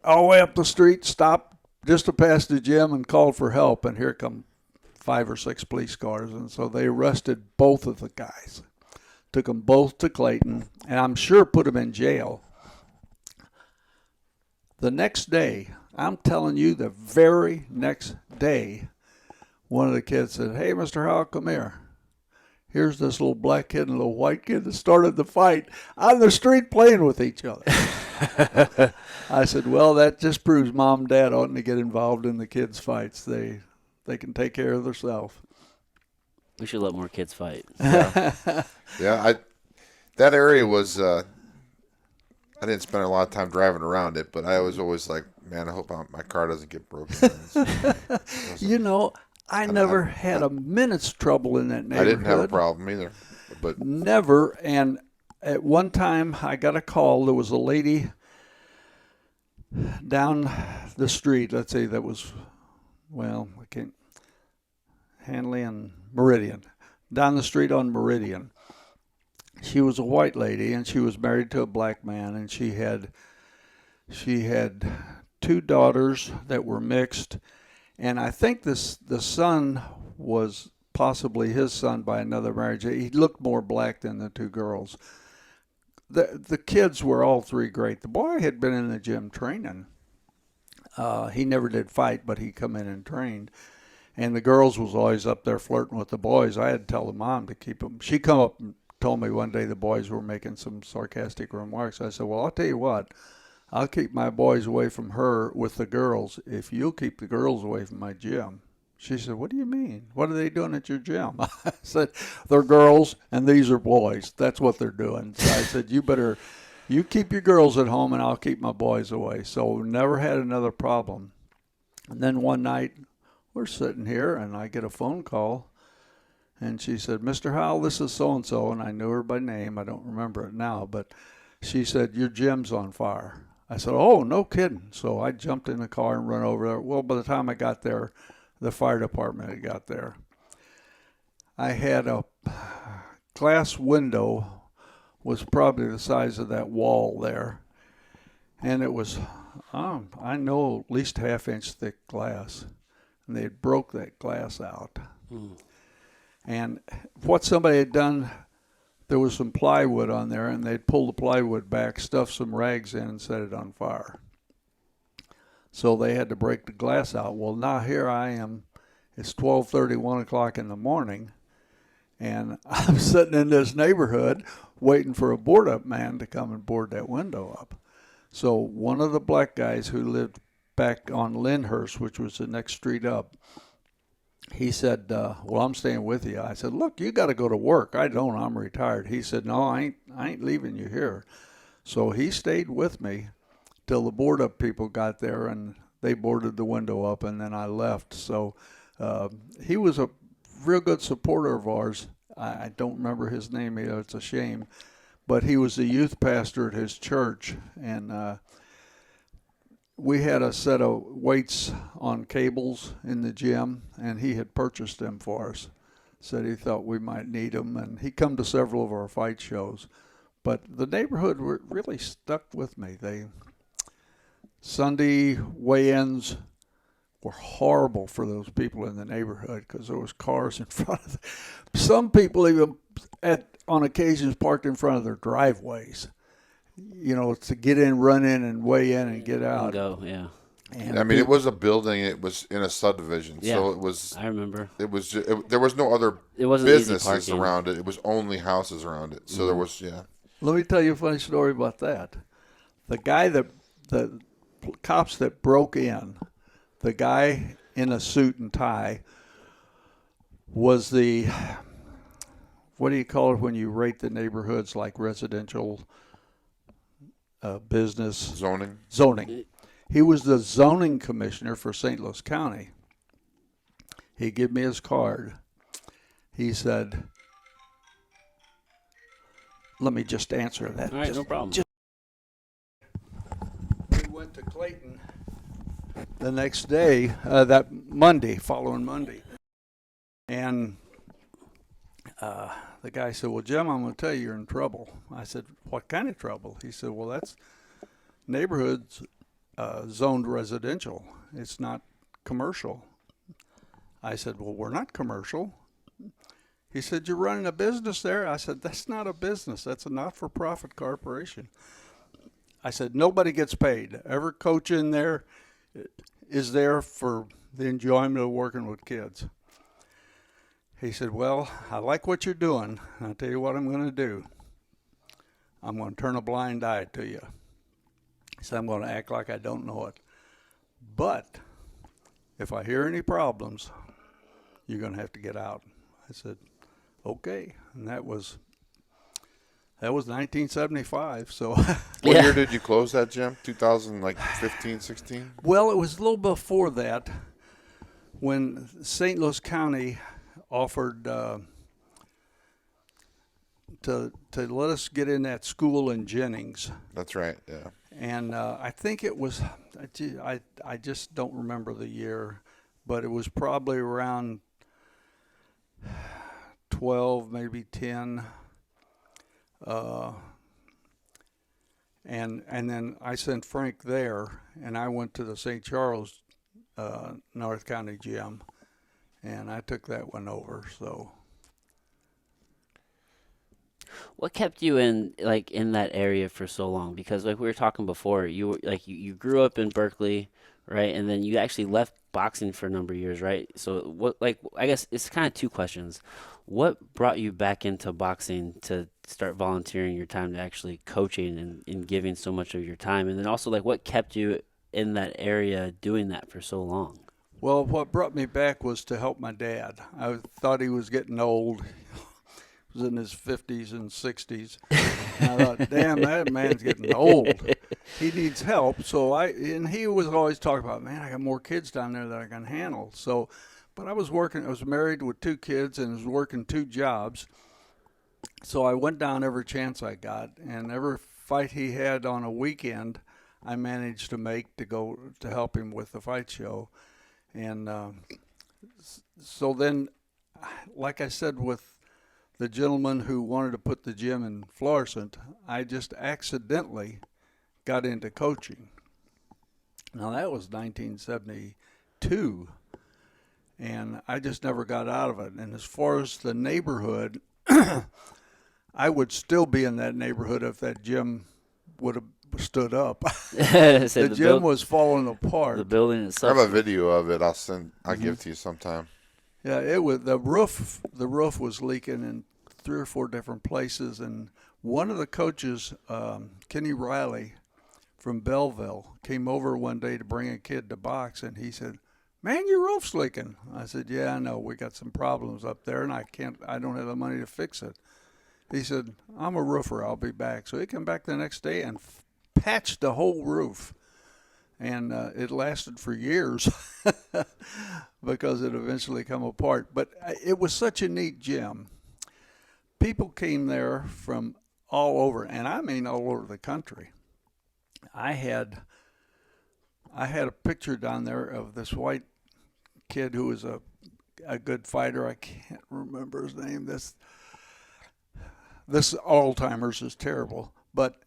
S2: all the way up the street, stopped just to pass the gym, and called for help. And here come 5 or 6 police cars. And so they arrested both of the guys, took them both to Clayton, and I'm sure put them in jail. The next day, I'm telling you, the very next day, one of the kids said, "Hey, Mr. Howell, come here. Here's this little black kid and a little white kid that started the fight on the street playing with each other." I said, "Well, that just proves Mom and Dad oughtn't to get involved in the kids' fights. They can take care of themselves."
S1: We should let more kids fight.
S3: Yeah. That area was. I didn't spend a lot of time driving around it, but I was always like, man, I hope my car doesn't get broken.
S2: You know, I never had a minute's trouble in that neighborhood.
S3: I didn't have a problem either, but
S2: Never. And at one time, I got a call. There was a lady down the street, let's say that was, well, I can't, Hanley and Meridian, down the street on Meridian. She was a white lady, and she was married to a black man, and she had 2 daughters that were mixed, and I think the son was possibly his son by another marriage. He looked more black than the 2 girls. The kids were all 3 great. The boy had been in the gym training. He never did fight, but he come in and trained. And the girls was always up there flirting with the boys. I had to tell the mom to keep them. She come up and told me one day the boys were making some sarcastic remarks. I said, "Well, I'll tell you what. I'll keep my boys away from her with the girls if you'll keep the girls away from my gym." She said, "What do you mean? What are they doing at your gym?" I said, "They're girls and these are boys. That's what they're doing." So I said, you keep your girls at home and I'll keep my boys away." So we never had another problem. And then one night we're sitting here and I get a phone call. And she said, "Mr. Howell, this is so-and-so." And I knew her by name. I don't remember it now. But she said, "Your gym's on fire." I said, "Oh, no kidding." So I jumped in the car and run over there. Well, by the time I got there, the fire department had got there. I had a glass window, was probably the size of that wall there. And it was, I know, at least half-inch thick glass. And they had broke that glass out. And what somebody had done, there was some plywood on there, and they'd pulled the plywood back, stuffed some rags in, and set it on fire. So they had to break the glass out. Well, now here I am. It's 12:30, 1 o'clock in the morning, and I'm sitting in this neighborhood waiting for a board-up man to come and board that window up. So one of the black guys who lived back on Lyndhurst, which was the next street up, he said, well, I'm staying with you. I said, look, you got to go to work. I don't. I'm retired. He said, no, I ain't leaving you here. So he stayed with me till the board-up people got there, and they boarded the window up, and then I left. So he was a real good supporter of ours. I don't remember his name either. It's a shame. But he was the youth pastor at his church, and we had a set of weights on cables in the gym, and he had purchased them for us. Said he thought we might need them, and he come to several of our fight shows. But the neighborhood really stuck with me. Sunday weigh-ins were horrible for those people in the neighborhood because there was cars in front of them. Some people even on occasions parked in front of their driveways, to get in, run in, and weigh in and get out.
S1: And go, yeah.
S2: And
S3: I mean, it was a building. It was in a subdivision,
S1: Yeah,
S3: so it was.
S1: I remember.
S3: It was. There was no other
S1: It wasn't easy
S3: businesses
S1: parking.
S3: around it. It was only houses around it. So there was,
S2: let me tell you a funny story about that. The cops that broke in, the guy in a suit and tie was what do you call it when you rate the neighborhoods like residential, business? Zoning. He was the zoning commissioner for St. Louis County. He gave me his card. He said, let me just answer that.
S1: All right, no problem.
S2: We went to Clayton the next day, following Monday. And the guy said, well, Jim, I'm going to tell you you're in trouble. I said, what kind of trouble? He said, well, that's neighborhoods zoned residential. It's not commercial. I said, well, we're not commercial. He said, you're running a business there? I said, that's not a business. That's a not-for-profit corporation. I said, nobody gets paid. Every coach in there is there for the enjoyment of working with kids. He said, well, I like what you're doing. I'll tell you what I'm going to do. I'm going to turn a blind eye to you. He said, I'm going to act like I don't know it. But if I hear any problems, you're going to have to get out. I said, okay. And that was 1975. So
S3: What year did you close that gym? 2015, 16?
S2: Well, it was a little before that when St. Louis County offered to let us get in that school in Jennings.
S3: That's right. Yeah.
S2: And I think it was, I just don't remember the year, but it was probably around 12, maybe 10. And then I sent Frank there, and I went to the St. Charles North County gym, and I took that one over. So,
S1: What kept you in that area for so long? Because like we were talking before, you grew up in Berkeley, right? And then you actually left boxing for a number of years, right? So I guess it's kind of two questions. What brought you back into boxing to start volunteering your time to actually coaching and giving so much of your time? And then also what kept you in that area doing that for so long?
S2: well, what brought me back was to help my dad. I thought he was getting old. He was in his 50s and 60s. And I thought, damn, that man's getting old. He needs help. And he was always talking about, man, I got more kids down there that I can handle. So, but I was married with 2 kids and was working 2 jobs. So I went down every chance I got, and every fight he had on a weekend, I managed to make to go to help him with the fight show. And so then, like I said, with the gentleman who wanted to put the gym in Florissant, I just accidentally got into coaching. Now that was 1972, and I just never got out of it. And as far as the neighborhood, I would still be in that neighborhood if that gym would have stood up. The gym was falling apart.
S1: The building
S3: I
S1: itself.
S3: have a video of it. I'll give it to you sometime.
S2: Yeah, it was the roof was leaking in 3 or 4 different places, and One of the coaches, Kenny Riley from Belleville, came over one day to bring a kid to box, and he said, "Man, your roof's leaking." I said, "Yeah, I know. We got some problems up there, and I don't have the money to fix it." He said, "I'm a roofer. I'll be back." So he came back the next day and patched the whole roof. And it lasted for years because it eventually come apart. But it was such a neat gym. People came there from all over, and I mean all over the country. I had a picture down there of this white kid who was a good fighter. I can't remember his name. This Alzheimer's is terrible, but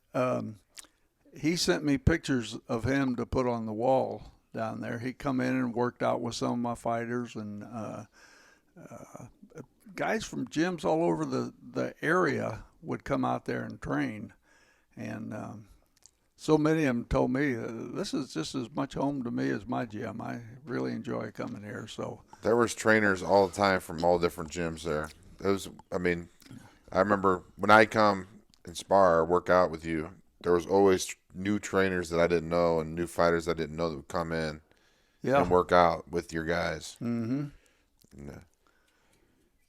S2: he sent me pictures of him to put on the wall down there. He come in and worked out with some of my fighters, and guys from gyms all over the area would come out there and train. And so many of them told me, this is just as much home to me as my gym. I really enjoy coming here. So
S3: There was trainers all the time from all different gyms there. I remember when I come and spar or work out with you, there was always new trainers that I didn't know and new fighters I didn't know that would come in and work out with your guys.
S2: Mm-hmm.
S3: Yeah.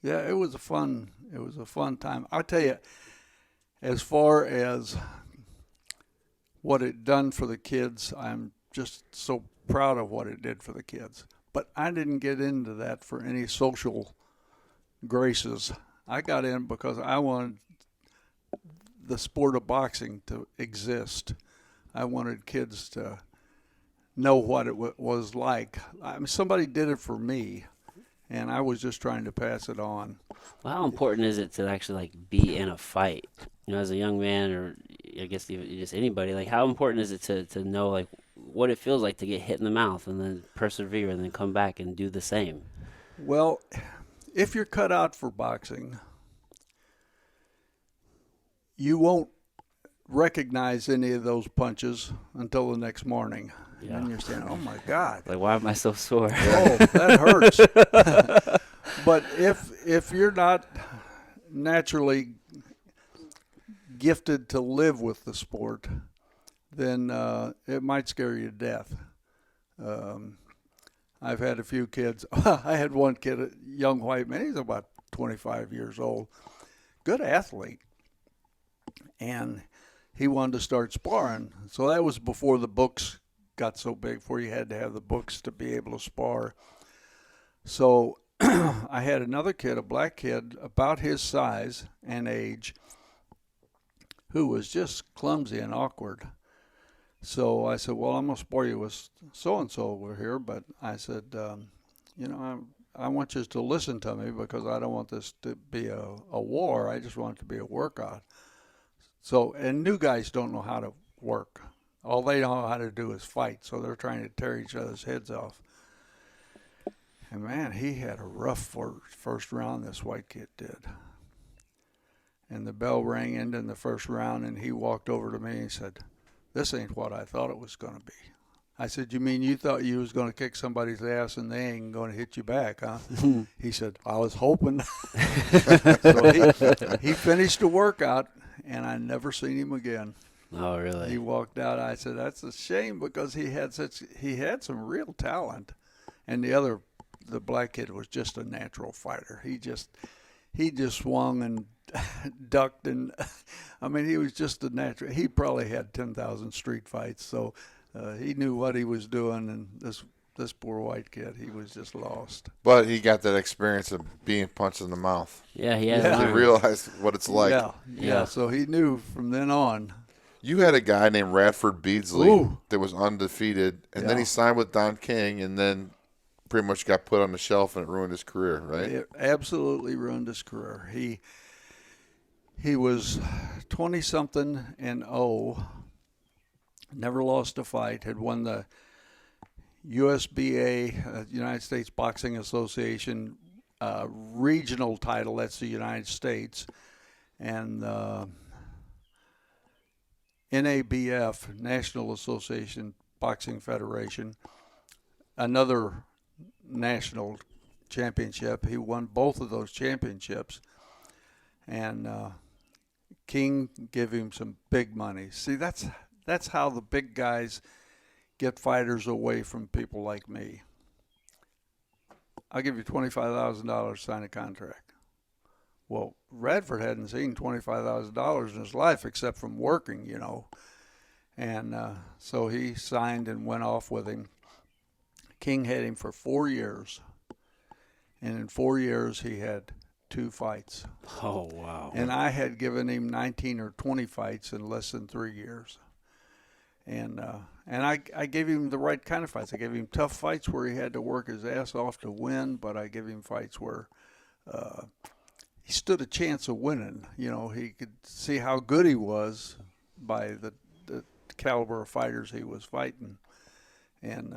S2: Yeah, it was a fun time. I'll tell you, as far as what it done for the kids, I'm just so proud of what it did for the kids. But I didn't get into that for any social graces. I got in because I wanted the sport of boxing to exist. I wanted kids to know what it was like. I mean, somebody did it for me, and I was just trying to pass it on.
S1: Well, how important is it to actually like be in a fight? You know, as a young man, or I guess even just anybody, like how important is it to know like what it feels like to get hit in the mouth and then persevere and then come back and do the same?
S2: Well, if you're cut out for boxing, you won't recognize any of those punches until the next morning.
S1: Yeah.
S2: And you're saying, "Oh my God,
S1: Like, why am I so sore?
S2: oh, that hurts." But if you're not naturally gifted to live with the sport, then it might scare you to death. I've had a few kids. I had one kid, a young white man. He's about 25 years old, good athlete, and he wanted to start sparring. So that was before the books got so big, before you had to have the books to be able to spar. So I had another kid, a black kid, about his size and age, who was just clumsy and awkward. So I said, "Well, I'm going to spar you with so-and-so over here." But I said, I want you to listen to me because I don't want this to be a war. I just want it to be a workout. So, and new guys don't know how to work. All they know how to do is fight. So they're trying to tear each other's heads off. And man, he had a rough first round, this white kid did. And the bell rang in the first round, and he walked over to me and said, "This ain't what I thought it was going to be." I said, "You mean you thought you was going to kick somebody's ass and they ain't going to hit you back, huh?" He said, "I was hoping." So he finished the workout, and I never seen him again.
S1: Oh, really?
S2: He walked out. I said, "That's a shame because he had some real talent." And the black kid was just a natural fighter. He just swung and ducked, and I mean, he was just a natural. He probably had 10,000 street fights, so he knew what he was doing. And this poor white kid, he was just lost.
S3: But he got that experience of being punched in the mouth.
S1: Yeah, he had
S2: Yeah.
S3: He realized what it's like.
S2: Yeah. So he knew from then on.
S3: You had a guy named Radford Beardsley
S2: Ooh.
S3: that was undefeated, and then
S2: Yeah.
S3: he signed with Don King, and then pretty much got put on the shelf, and it ruined his career, right?
S2: It absolutely ruined his career. He was 20-something and never lost a fight, had won the USBA, United States Boxing Association regional title, that's the United States, and NABF, National Association Boxing Federation, another national championship. He won both of those championships, and King give him some big money. See, that's how the big guys get fighters away from people like me. I'll give you $25,000 to sign a contract. Well, Radford hadn't seen $25,000 in his life except from working, And so he signed and went off with him. King had him for 4 years. And in 4 years, he had 2 fights.
S1: Oh, wow.
S2: And I had given him 19 or 20 fights in less than 3 years. And I gave him the right kind of fights. I gave him tough fights where he had to work his ass off to win, but I gave him fights where he stood a chance of winning. He could see how good he was by the caliber of fighters he was fighting. And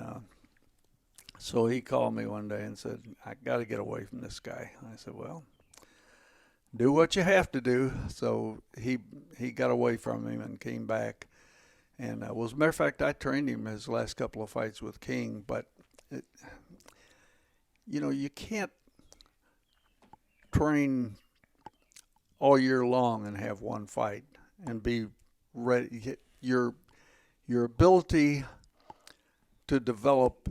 S2: so he called me one day and said, I got to get away from this guy. I said, well, do what you have to do. So he got away from him and came back. And well, as a matter of fact, I trained him his last couple of fights with King. But, you can't train all year long and have one fight and be ready. Your ability to develop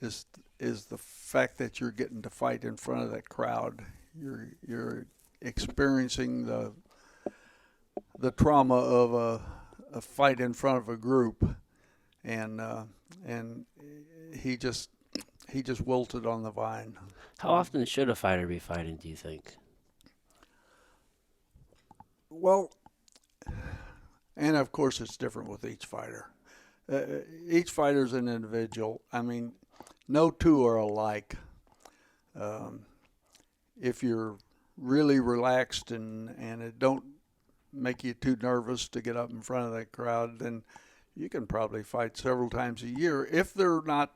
S2: is the fact that you're getting to fight in front of that crowd. You're experiencing the trauma of a fight in front of a group, and he just wilted on the vine.
S1: How often should a fighter be fighting, do you think?
S2: Well, and of course it's different with each fighter. Each fighter is an individual. I mean, no two are alike. If you're really relaxed and it don't make you too nervous to get up in front of that crowd, then you can probably fight several times a year if they're not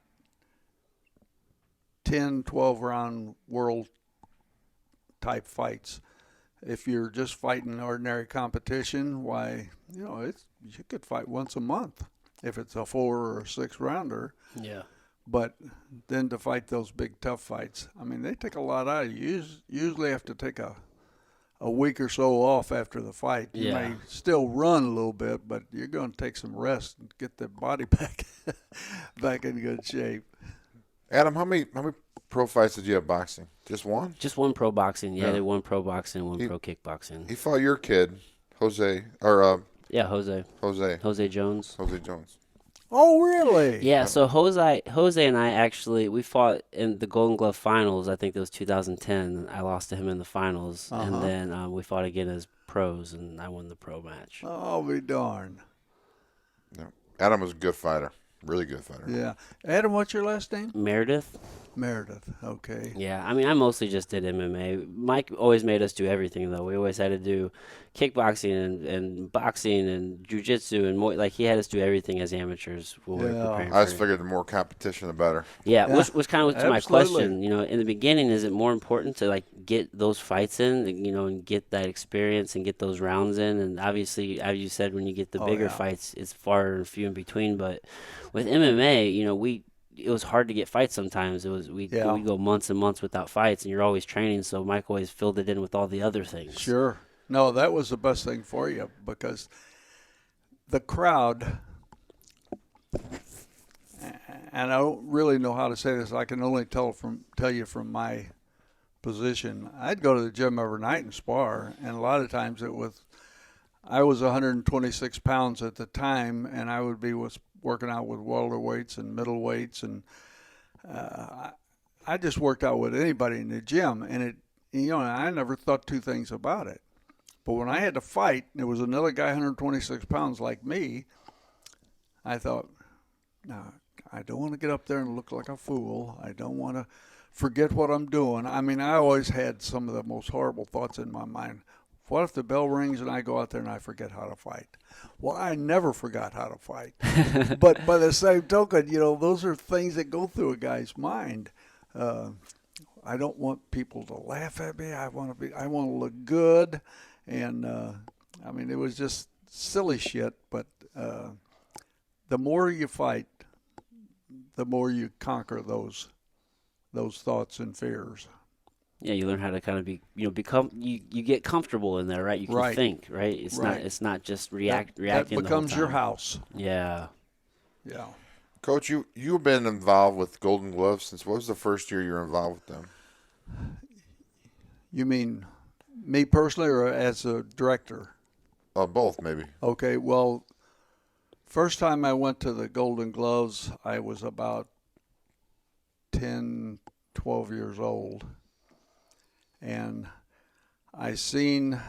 S2: 10, 12 round world type fights. If you're just fighting ordinary competition, why, you could fight once a month if it's a 4 or a 6 rounder.
S1: Yeah.
S2: But then to fight those big tough fights, I mean, they take a lot out of you. Usually have to take a week or so off after the fight. You may still run a little bit, but you're going to take some rest and get the body back in good shape.
S3: Adam, how many pro fights did you have boxing? Just one?
S1: Just one pro boxing. Yeah,
S3: Yeah.
S1: they won pro boxing, one pro kickboxing.
S3: He fought your kid, Jose, or
S1: Yeah, Jose Jones.
S3: Jose Jones.
S2: Oh, really?
S1: Yeah, so Jose and I we fought in the Golden Glove finals. I think it was 2010. I lost to him in the finals, and then we fought again as pros, and I won the pro match.
S2: Oh, be darned.
S3: Yeah. Adam was a good fighter. Really good fighter.
S2: Yeah. Adam, what's your last name?
S1: Meredith.
S2: Meredith. Okay.
S1: Yeah, I mean, I mostly just did MMA. Mike always made us do everything, though. We always had to do kickboxing and boxing and jiu-jitsu and more. Like, he had us do everything as amateurs when we were preparing
S3: I just figured the more competition, the better.
S1: Yeah, which kind of was to my
S2: Absolutely.
S1: question. In the beginning, is it more important to, get those fights in, and get that experience and get those rounds in? And obviously, as you said, when you get the bigger fights, it's far and few in between. But with MMA, it was hard to get fights sometimes. We go months and months without fights, and you're always training. So Mike always filled it in with all the other things.
S2: Sure. No, that was the best thing for you because the crowd, and I don't really know how to say this. I can only tell you from my position. I'd go to the gym every night and spar, and a lot of times I was 126 pounds at the time, and I would be working out with welterweights and middleweights, and I just worked out with anybody in the gym, and I never thought two things about it. But when I had to fight, there was another guy 126 pounds like me, I thought, no, I don't want to get up there and look like a fool. I don't want to forget what I'm doing. I mean, I always had some of the most horrible thoughts in my mind. What if the bell rings and I go out there and I forget how to fight? Well, I never forgot how to fight. But by the same token, those are things that go through a guy's mind. I don't want people to laugh at me. I want to look good. And, it was just silly shit. But the more you fight, the more you conquer those thoughts and fears.
S1: Yeah, you learn how to kind of become you get comfortable in there, right? You can
S2: Right,
S1: think, right?
S2: right.
S1: It's not just
S2: That
S1: reacting the whole
S2: becomes your
S1: time.
S2: house.
S1: Yeah.
S2: Yeah.
S3: Coach, you've been involved with Golden Gloves since what was the first year you were involved with them?
S2: You mean me personally or as a director?
S3: Both maybe.
S2: Okay, well, first time I went to the Golden Gloves, I was about 10, 12 years old. And I seen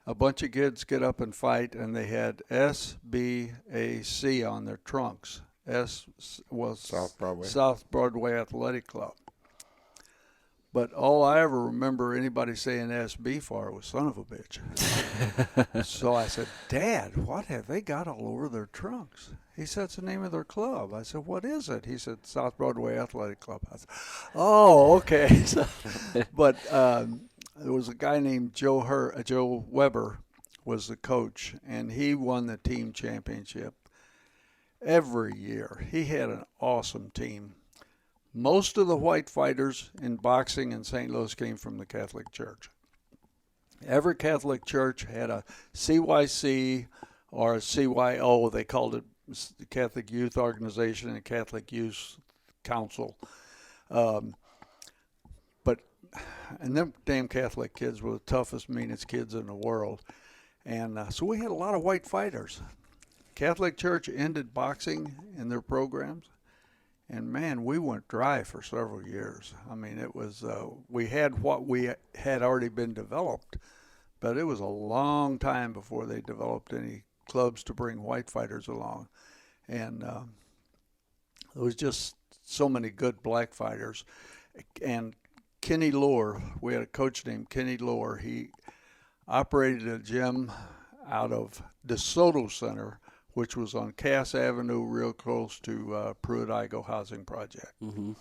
S2: a bunch of kids get up and fight, and they had SBAC on their trunks. S was
S3: South Broadway.
S2: South Broadway Athletic Club. But all I ever remember anybody saying SB for was son of a bitch. So I said, Dad, what have they got all over their trunks? He said, it's the name of their club. I said, what is it? He said, South Broadway Athletic Club. I said, oh, okay. So, but there was a guy named Joe Weber was the coach, and he won the team championship every year. He had an awesome team. Most of the white fighters in boxing in St. Louis came from the Catholic Church. Every Catholic church had a CYC or a CYO. They called it the Catholic Youth Organization and Catholic Youth Council. Um, but and them damn Catholic kids were the toughest, meanest kids in the world. And so we had a lot of white fighters. Catholic Church ended boxing in their programs. And man, we went dry for several years. I mean, it was we had what we had already been developed, but it was a long time before they developed any clubs to bring white fighters along. And there was just so many good black fighters. And Kenny Lohr, we had a coach named Kenny Lohr. He operated a gym out of DeSoto Center, which was on Cass Avenue, real close to Pruitt-Igoe Housing Project.
S1: Mm-hmm.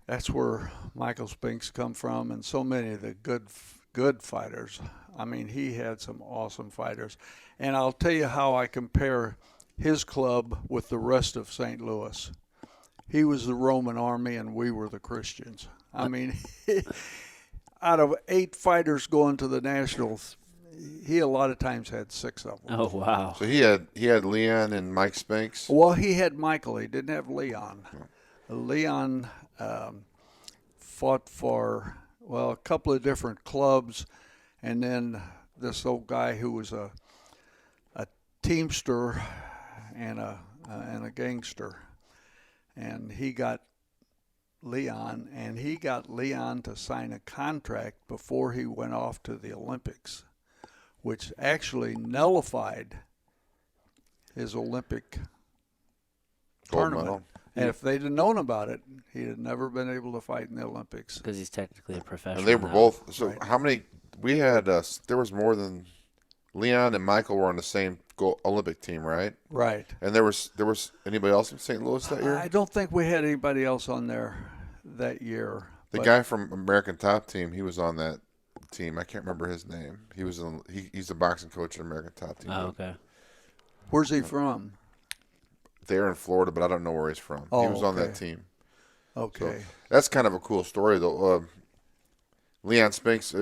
S2: That's where Michael Spinks come from, and so many of the good fighters. I mean, he had some awesome fighters. And I'll tell you how I compare his club with the rest of St. Louis. He was the Roman army, and we were the Christians. I mean, out of 8 fighters going to the Nationals, he a lot of times had 6 of them.
S1: Oh wow.
S3: So he had Leon and Mike Spinks.
S2: Well, he had Michael. He didn't have Leon. Leon fought for, well, a couple of different clubs, and then this old guy who was a teamster and a gangster, and he got Leon to sign a contract before he went off to the Olympics, which actually nullified his Olympic
S3: Gold
S2: tournament.
S3: medal.
S2: And if they'd have known about it, he'd have never been able to fight in the Olympics.
S1: Because he's technically a professional.
S3: And they were
S1: now.
S3: both. So
S2: Right.
S3: how many? We had. There was more than Leon and Michael were on the same Olympic team, right?
S2: Right.
S3: And there was anybody else in St. Louis that year?
S2: I don't think we had anybody else on there that year.
S3: The guy from American Top Team, he was on that team. I can't remember his name. He was he's the boxing coach at American Top Team.
S1: Oh, okay.
S2: Where's he from?
S3: They're in Florida, but I don't know where he's from.
S2: Oh,
S3: he was on
S2: okay.
S3: that team.
S2: Okay.
S3: So that's kind of a cool story, though. Leon Spinks,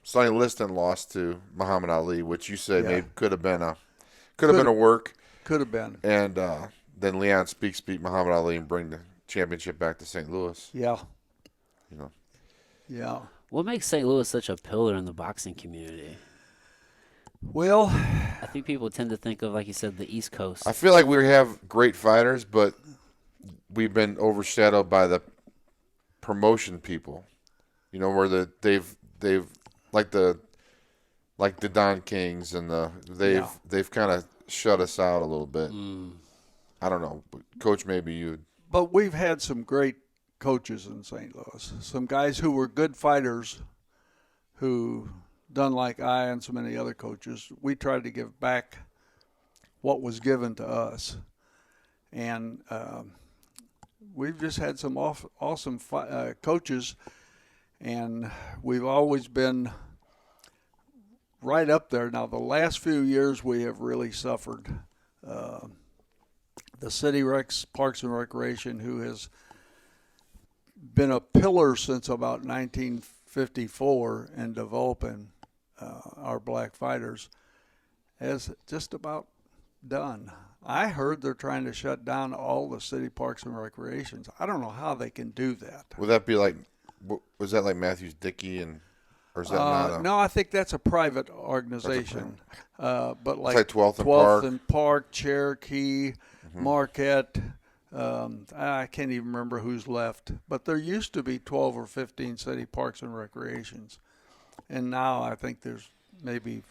S3: Sonny Liston lost to Muhammad Ali, which you said
S2: Yeah.
S3: maybe could have been a work.
S2: Could have been.
S3: And then Leon Spinks beat Muhammad Ali and bring the championship back to St. Louis.
S2: Yeah.
S3: You know.
S2: Yeah.
S1: What makes St. Louis such a pillar in the boxing community?
S2: Well,
S1: I think people tend to think of, like you said, the East Coast.
S3: I feel like we have great fighters, but we've been overshadowed by the promotion people. You know, where they've like the Don Kings and they've kind of shut us out a little bit. I don't know, Coach. Maybe you.
S2: but we've had some great coaches in St. Louis. Some guys who were good fighters who done like I and so many other coaches. We tried to give back what was given to us. And we've just had some awesome coaches, and we've always been right up there. Now, the last few years we have really suffered. The City Recs, Parks and Recreation, who has been a pillar since about 1954 in developing our black fighters, has just about done. I heard they're trying to shut down all the city parks and recreations. I don't know how they can do that.
S3: Would that be like, was that like Matthews Dickey or is that not a?
S2: No, I think that's a private organization. But like,
S3: like 12th and
S2: 12th
S3: Park.
S2: and Park, Cherokee, Marquette. I can't even remember who's left. But there used to be 12 or 15 city parks and recreations. And now I think there's maybe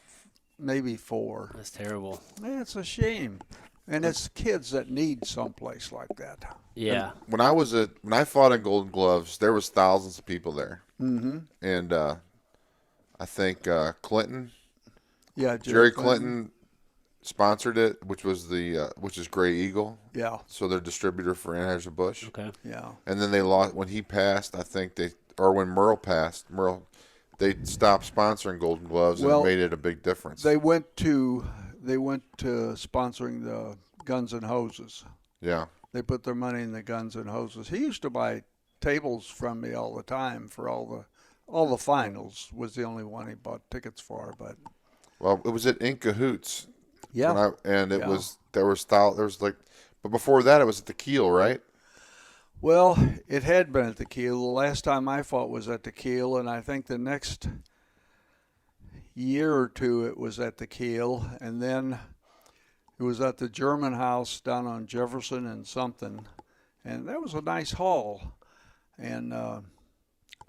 S2: 4.
S1: That's terrible.
S2: It's a shame. And it's kids that need someplace like that.
S1: Yeah.
S3: When I fought in Golden Gloves, there was thousands of people there,
S2: Mm-hmm.
S3: and I think Clinton,
S2: Yeah,
S3: Jerry Clinton sponsored it, which is Gray Eagle.
S2: Yeah,
S3: So they're distributor for Anheuser-Busch.
S1: Okay.
S2: yeah.
S3: And then they lost when he passed. I think when Merle passed, they stopped sponsoring Golden Gloves, and
S2: Well,
S3: it made it a big difference.
S2: They went to sponsoring the Guns and Hoses.
S3: Yeah.
S2: They put their money in the Guns and Hoses. He used to buy tables from me all the time for all the finals. Was the only one he bought tickets for. But
S3: Well, it was at In Cahoots.
S2: yeah,
S3: But before that, it was at the Keel, right?
S2: well, it had been at the Keel. The last time I fought was at the Keel, and I think the next year or two it was at the Keel, and then it was at the German House down on Jefferson and something, and that was a nice hall. And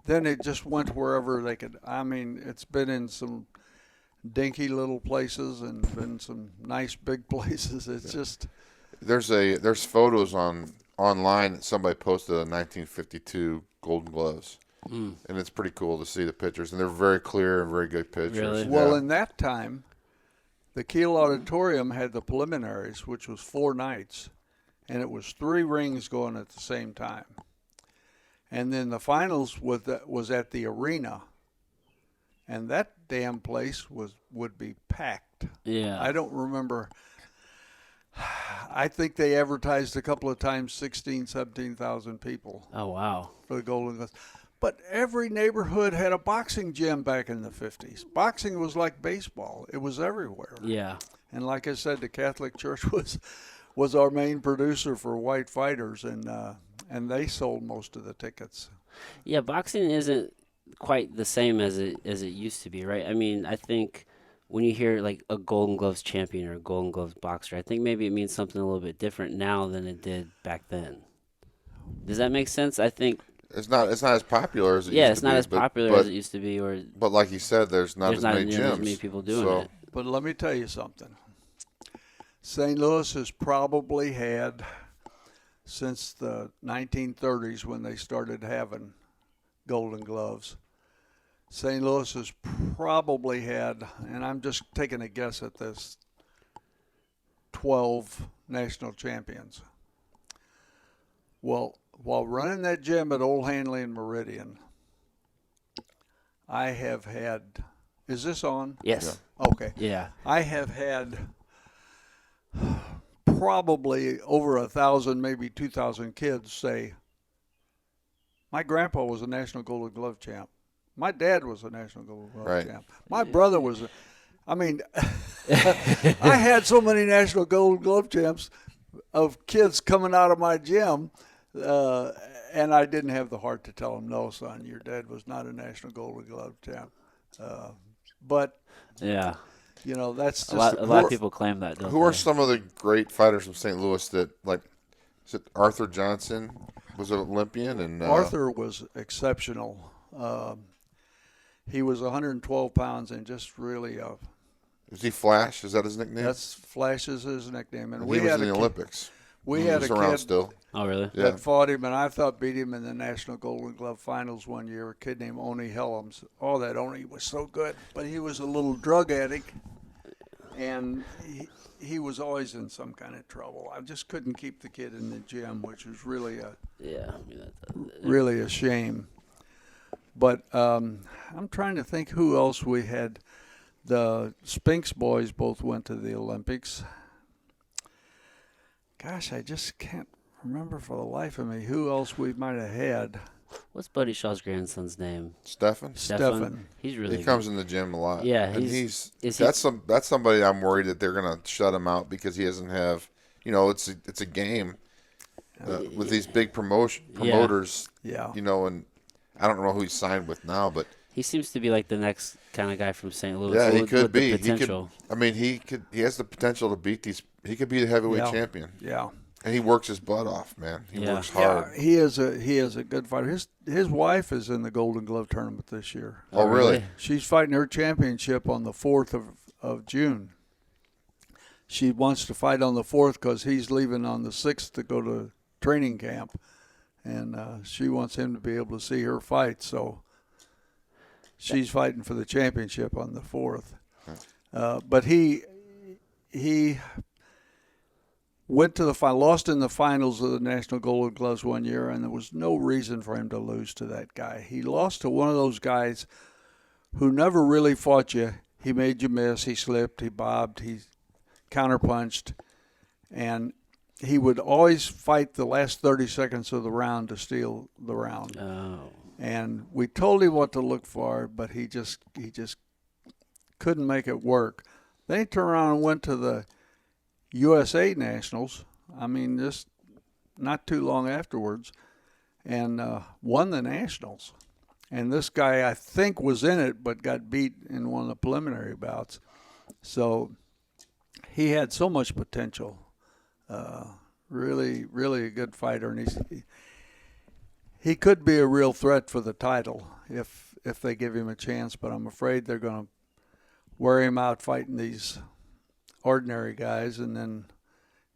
S2: then it just went wherever they could. I mean, it's been in some dinky little places and been some nice big places. It's just
S3: There's photos online that somebody posted of 1952 Golden Gloves, and it's pretty cool to see the pictures, and they're very clear and very good pictures.
S1: Really?
S2: well,
S3: Yeah.
S2: in that time, the Kiel Auditorium had the preliminaries, which was 4 nights, and it was 3 rings going at the same time. And then the finals was at the arena, and that damn place would be packed.
S1: Yeah.
S2: I don't remember. I think they advertised a couple of times 17,000 people
S1: Oh, wow.
S2: for the Golden Gloves. But every neighborhood had a boxing gym back in the 50s. Boxing was like baseball. It was everywhere.
S1: Yeah.
S2: And like I said, the Catholic Church was our main producer for white fighters, and they sold most of the tickets.
S1: Yeah, boxing isn't quite the same as it used to be, right? I mean, I think when you hear like a Golden Gloves champion or a Golden Gloves boxer, I think maybe it means something a little bit different now than it did back then. Does that make sense? I think
S3: It's not as popular as it
S1: yeah,
S3: used
S1: it's
S3: to
S1: not
S3: be,
S1: as popular
S3: but,
S1: as it used to be, or
S3: But like you said, there's not
S1: there's
S3: as
S1: not
S3: many
S1: nearly
S3: gyms.
S1: as many people doing
S3: so,
S1: it.
S2: But let me tell you something. St. Louis has probably had, since the 1930s when they started having Golden Gloves, St. Louis has probably had, and I'm just taking a guess at this, 12 national champions. Well, while running that gym at Old Hanley and Meridian, I have had, is this on?
S1: Yes.
S2: Okay.
S1: Yeah.
S2: I have had probably over 1,000, maybe 2,000 kids say, my grandpa was a National Golden Glove champ. My dad was a National Golden Glove
S3: Right.
S2: champ. My brother was I had so many National Golden Glove champs of kids coming out of my gym, and I didn't have the heart to tell them, no, son, your dad was not a National Golden Glove champ. But,
S1: Yeah.
S2: that's just
S1: A lot of people claim that, don't
S3: Who are
S1: they?
S3: some of the great fighters from St. Louis that, like, is it Arthur Johnson was an Olympian? And
S2: Arthur was exceptional. He was 112 pounds and just really
S3: was he Flash? Is that his nickname?
S2: that's Flash is his nickname. And
S3: And
S2: we
S3: he was
S2: had
S3: in
S2: a
S3: the
S2: kid,
S3: Olympics.
S2: we
S3: He
S2: had
S3: was
S2: a
S3: around
S2: kid
S3: still.
S1: Oh, really?
S3: Yeah.
S2: that fought him, and I thought beat him in the National Golden Glove Finals one year. A kid named Oni Helms. Oh, that Oni was so good, but he was a little drug addict, and he was always in some kind of trouble. I just couldn't keep the kid in the gym, which was really
S1: Yeah. I mean,
S2: really a shame. But I'm trying to think who else we had. The Spinks boys both went to the Olympics. Gosh, I just can't remember for the life of me who else we might have had.
S1: What's Buddy Shaw's grandson's name?
S3: Stefan.
S2: Stefan.
S1: He's
S3: He
S1: really
S3: comes
S1: good.
S3: in the gym a lot.
S1: Yeah,
S3: and
S1: is he?
S3: that's somebody I'm worried that they're gonna shut him out because he doesn't have, it's a game with these big
S1: Yeah,
S3: promoters,
S2: Yeah.
S3: and I don't know who he's signed with now, but
S1: he seems to be like the next kind of guy from St. Louis
S3: yeah, he
S1: with,
S3: could
S1: the
S3: be.
S1: potential.
S3: He has the potential to beat these. He could be the heavyweight
S2: Yeah.
S3: champion,
S2: Yeah.
S3: and he works his butt off, man. He
S1: Yeah.
S3: works hard.
S2: Yeah, he is a good fighter. His wife is in the Golden Glove tournament this year.
S3: Oh, really?
S2: She's fighting her championship on the 4th of June. She wants to fight on the 4th because he's leaving on the 6th to go to training camp, and she wants him to be able to see her fight. So she's fighting for the championship on the 4th. But he went to the final, lost in the finals of the National Golden Gloves one year, and there was no reason for him to lose to that guy. He lost to one of those guys who never really fought you. He made you miss. He slipped. He bobbed. He counterpunched, and he would always fight the last 30 seconds of the round to steal the round.
S1: Oh,
S2: And we told him what to look for, but he just couldn't make it work. Then he turned around and went to the USA Nationals. I mean, just not too long afterwards, and won the Nationals. And this guy, I think, was in it, but got beat in one of the preliminary bouts. So he had so much potential. Really, really a good fighter, and he could be a real threat for the title if they give him a chance. But I'm afraid they're going to wear him out fighting these ordinary guys, and then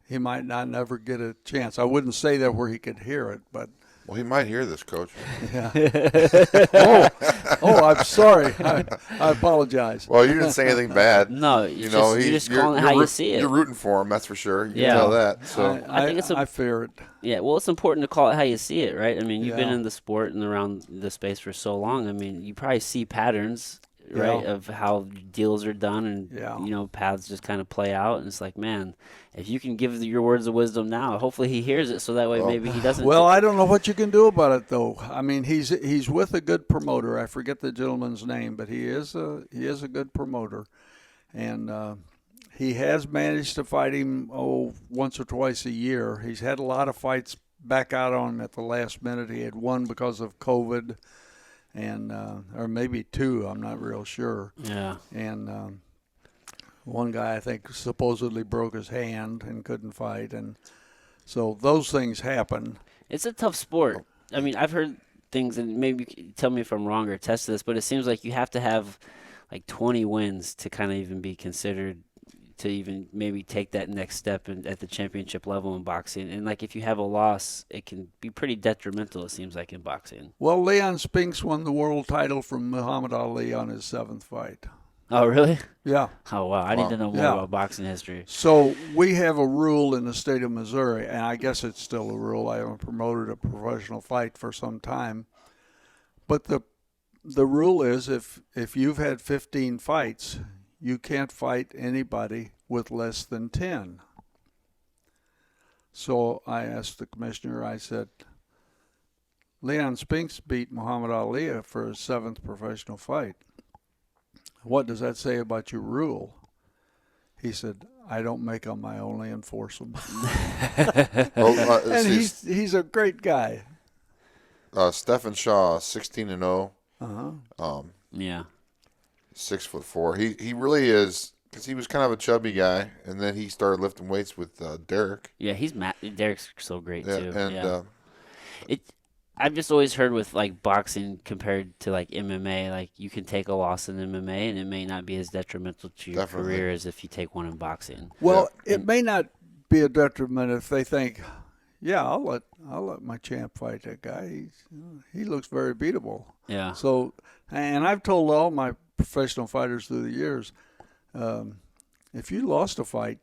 S2: he might not never get a chance. I wouldn't say that where he could hear it, but
S3: Well, he might hear this, Coach.
S2: yeah. I'm sorry. I apologize.
S3: Well, you didn't say anything bad.
S1: no, you're just calling it how you see it.
S3: You're rooting for him, that's for sure. You
S1: Yeah.
S3: can tell that. So
S1: I think it's
S2: I fear it.
S1: Yeah, well, it's important to call it how you see it, right? I mean, you've been
S2: Yeah.
S1: in the sport and around the space for so long. I mean, you probably see patterns, right,
S2: Yeah.
S1: of how deals are done and,
S2: Yeah.
S1: paths just kind of play out. And it's like, man, if you can give your words of wisdom now, hopefully he hears it so that way maybe he doesn't.
S2: Well, I don't know what you can do about it, though. I mean, he's with a good promoter. I forget the gentleman's name, but he is a good promoter, and he has managed to fight him once or twice a year. He's had a lot of fights back out on him at the last minute. He had one because of COVID, and or maybe two. I'm not real sure.
S1: Yeah.
S2: And one guy I think supposedly broke his hand and couldn't fight, and so those things happen.
S1: It's a tough sport. I mean, I've heard things, and maybe you can tell me if I'm wrong or test this, but it seems like you have to have like 20 wins to kind of even be considered to even maybe take that next step at the championship level in boxing. And like if you have a loss, it can be pretty detrimental, it seems like, in boxing.
S2: Well, Leon Spinks won the world title from Muhammad Ali on his 7th fight.
S1: Oh, really?
S2: Yeah.
S1: Oh, wow. I need to know more
S2: Yeah.
S1: about boxing history.
S2: So we have a rule in the state of Missouri, and I guess it's still a rule. I haven't promoted a professional fight for some time. But the rule is if you've had 15 fights, you can't fight anybody with less than 10. So I asked the commissioner, I said, Leon Spinks beat Muhammad Ali for his 7th professional fight. What does that say about your rule? He said, I don't make them, I only enforce them. And he's a great guy.
S3: Stephen Shaw, 16-0.
S2: Uh-huh.
S1: Yeah.
S3: 6'4". He really is, because he was kind of a chubby guy, and then he started lifting weights with Derek.
S1: Yeah, Derek's so great,
S3: Yeah,
S1: too.
S3: and
S1: Yeah. I've just always heard with like boxing compared to like MMA, like you can take a loss in MMA and it may not be as detrimental to your
S3: Definitely.
S1: career as if you take one in boxing.
S2: Well, it may not be a detriment if they think, yeah, I'll let my champ fight that guy. He looks very beatable.
S1: Yeah.
S2: So, and I've told all my professional fighters through the years, if you lost a fight,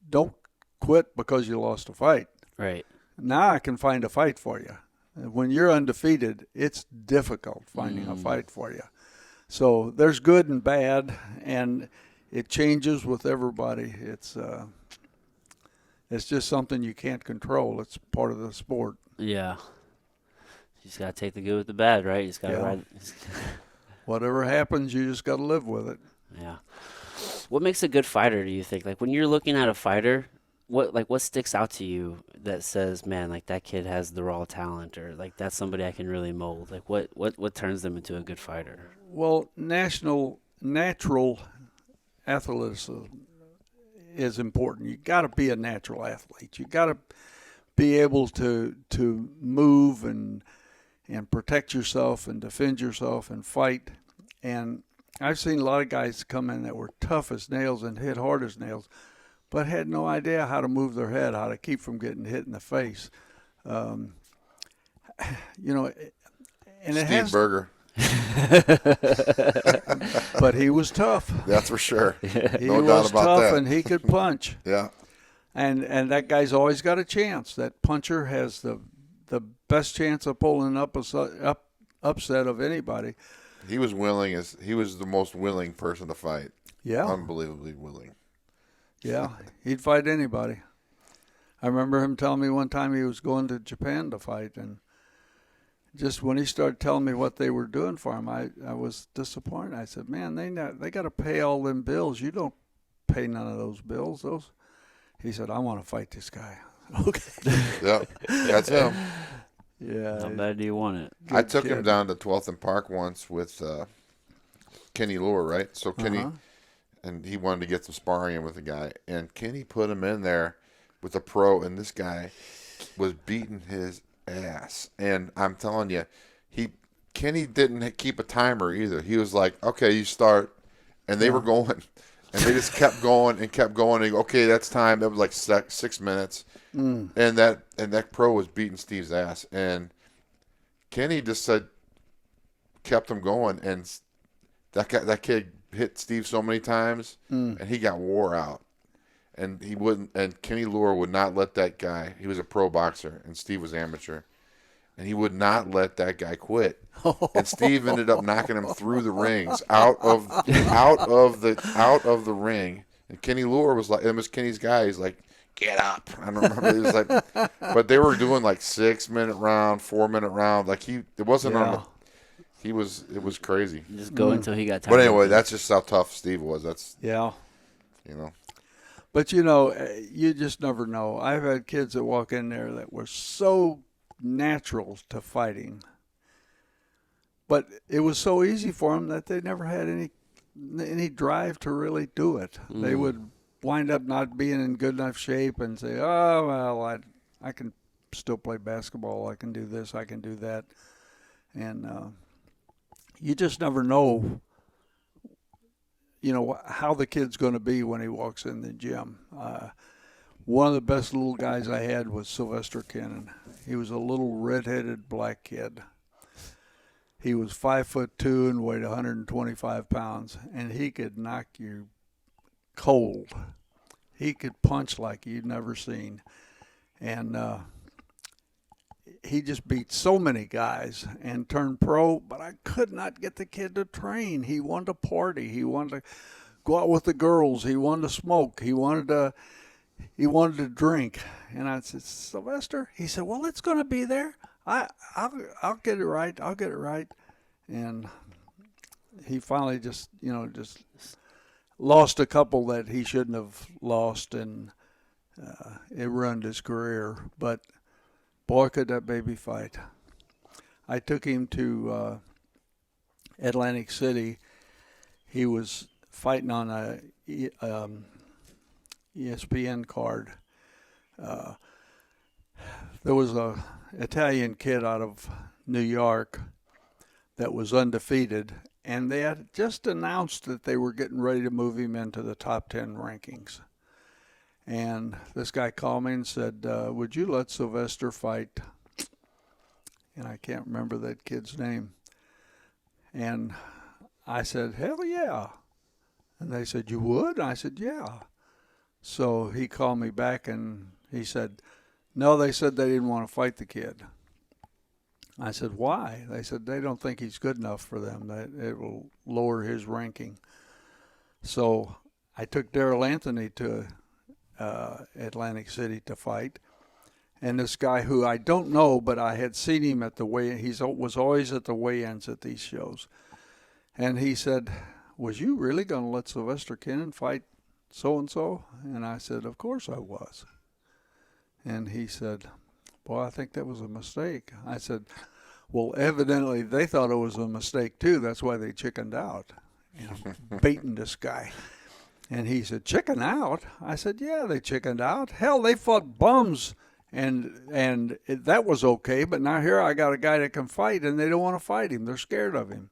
S2: don't quit because you lost a fight.
S1: Right.
S2: Now I can find a fight for you. When you're undefeated, it's difficult finding a fight for you. So there's good and bad, and it changes with everybody. It's just something you can't control. It's part of the sport.
S1: Yeah. You just gotta take the good with the bad, right? You just gotta
S2: Yeah.
S1: ride.
S2: Whatever happens, you just got to live with it.
S1: Yeah. What makes a good fighter, do you think? Like when you're looking at a fighter, what sticks out to you that says, man, like that kid has the raw talent, or like that's somebody I can really mold? Like what turns them into a good fighter?
S2: Well, natural athleticism is important. You got to be a natural athlete. You got to be able to move and protect yourself and defend yourself and fight. And I've seen a lot of guys come in that were tough as nails and hit hard as nails, but had no idea how to move their head, how to keep from getting hit in the face. Um, you know, and it
S3: Steve
S2: has,
S3: Berger.
S2: but he was tough.
S3: That's for sure.
S2: He
S3: No doubt
S2: was
S3: about
S2: tough,
S3: that.
S2: and he could punch.
S3: Yeah.
S2: And that guy's always got a chance. That puncher has the best chance of pulling upset of anybody.
S3: He was willing he was the most willing person to fight.
S2: Yeah,
S3: Unbelievably willing.
S2: yeah, he'd fight anybody. I remember him telling me one time he was going to Japan to fight, and just when he started telling me what they were doing for him, I was disappointed. I said, "Man, they got to pay all them bills. You don't pay none of those bills. Those." He said, "I want to fight this guy." Okay.
S3: Yeah, that's him.
S2: Yeah.
S1: How bad do you want it?
S3: I took
S2: kid.
S3: him down to 12th and Park once with Kenny Lure, right? So Kenny,
S2: Uh-huh.
S3: and he wanted to get some sparring in with a guy, and Kenny put him in there with a pro, and this guy was beating his ass. And I'm telling you, Kenny didn't keep a timer either. He was like, "Okay, you start," and they were going, and they just kept going and kept going. And okay, that's time. That was like 6 minutes, and that pro was beating Steve's ass, and Kenny just kept him going, and that kid hit Steve so many times, and he got wore out. And he wouldn't. And Kenny Lure would not let that guy. He was a pro boxer, and Steve was amateur, and he would not let that guy quit. And Steve ended up knocking him through the rings, out of the ring. And Kenny Lure was like, it was Kenny's guy. He's like, "Get up!" I don't remember. He was like, but they were doing like 6-minute round, 4-minute round. Like it wasn't on the. It was crazy.
S1: Just go until he got tired.
S3: But anyway, that's just how tough Steve was. That's
S2: Yeah.
S3: you know.
S2: But, you just never know. I've had kids that walk in there that were so natural to fighting. But it was so easy for them that they never had any drive to really do it. They would wind up not being in good enough shape and say, "Oh, well, I can still play basketball. I can do this. I can do that." And you just never know how the kid's going to be when he walks in the gym. One of the best little guys I had was Sylvester Cannon. He was a little red-headed black kid. He was 5'2" and weighed 125 pounds, and he could knock you cold. He could punch like you'd never seen, and he just beat so many guys and turned pro, but I could not get the kid to train. He wanted to party. He wanted to go out with the girls. He wanted to smoke. He wanted to drink. And I said, "Sylvester?" He said, "Well, it's going to be there. I'll get it right. I'll get it right." And he finally just lost a couple that he shouldn't have lost, and it ruined his career. But boy, could that baby fight. I took him to Atlantic City. He was fighting on a ESPN card. There was a Italian kid out of New York that was undefeated, and they had just announced that they were getting ready to move him into the top 10 rankings. And this guy called me and said, "Would you let Sylvester fight?" And I can't remember that kid's name. And I said, "Hell yeah." And they said, "You would?" I said, "Yeah." So he called me back and he said, "No, they said they didn't want to fight the kid." I said, "Why?" They said they don't think he's good enough for them, that it will lower his ranking. So I took Darrell Anthony to Atlantic City to fight, and this guy who I don't know, but I had seen him at the weigh. He was always at the weigh-ins at these shows, and he said, "Was you really going to let Sylvester Kennan fight so and so?" And I said, "Of course I was." And he said, "Well, I think that was a mistake." I said, "Well, evidently they thought it was a mistake too. That's why they chickened out, baiting this guy." And he said, "Chicken out?" I said, "Yeah, they chickened out. Hell, they fought bums, that was okay. But now here I got a guy that can fight, and they don't want to fight him. They're scared of him."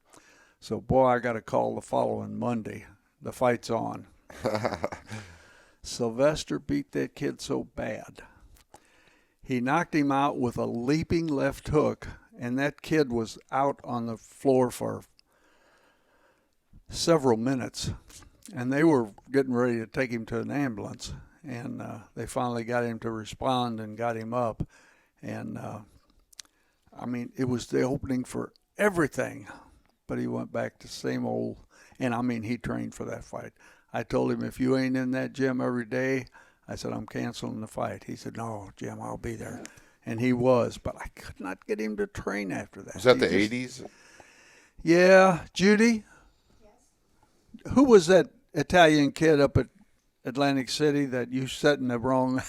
S2: So, boy, I got a call the following Monday. The fight's on. Sylvester beat that kid so bad. He knocked him out with a leaping left hook, and that kid was out on the floor for several minutes. And they were getting ready to take him to an ambulance, and they finally got him to respond and got him up. And, I mean, it was the opening for everything, but he went back to the same old, and, I mean, he trained for that fight. I told him, "If you ain't in that gym every day," I said, "I'm canceling the fight." He said, "No, Jim, I'll be there." And he was, but I could not get him to train after that.
S3: Was that
S2: He
S3: the
S2: just-
S3: 80s?
S2: Yeah. Judy? Who was that Italian kid up at Atlantic City that you set in the wrong?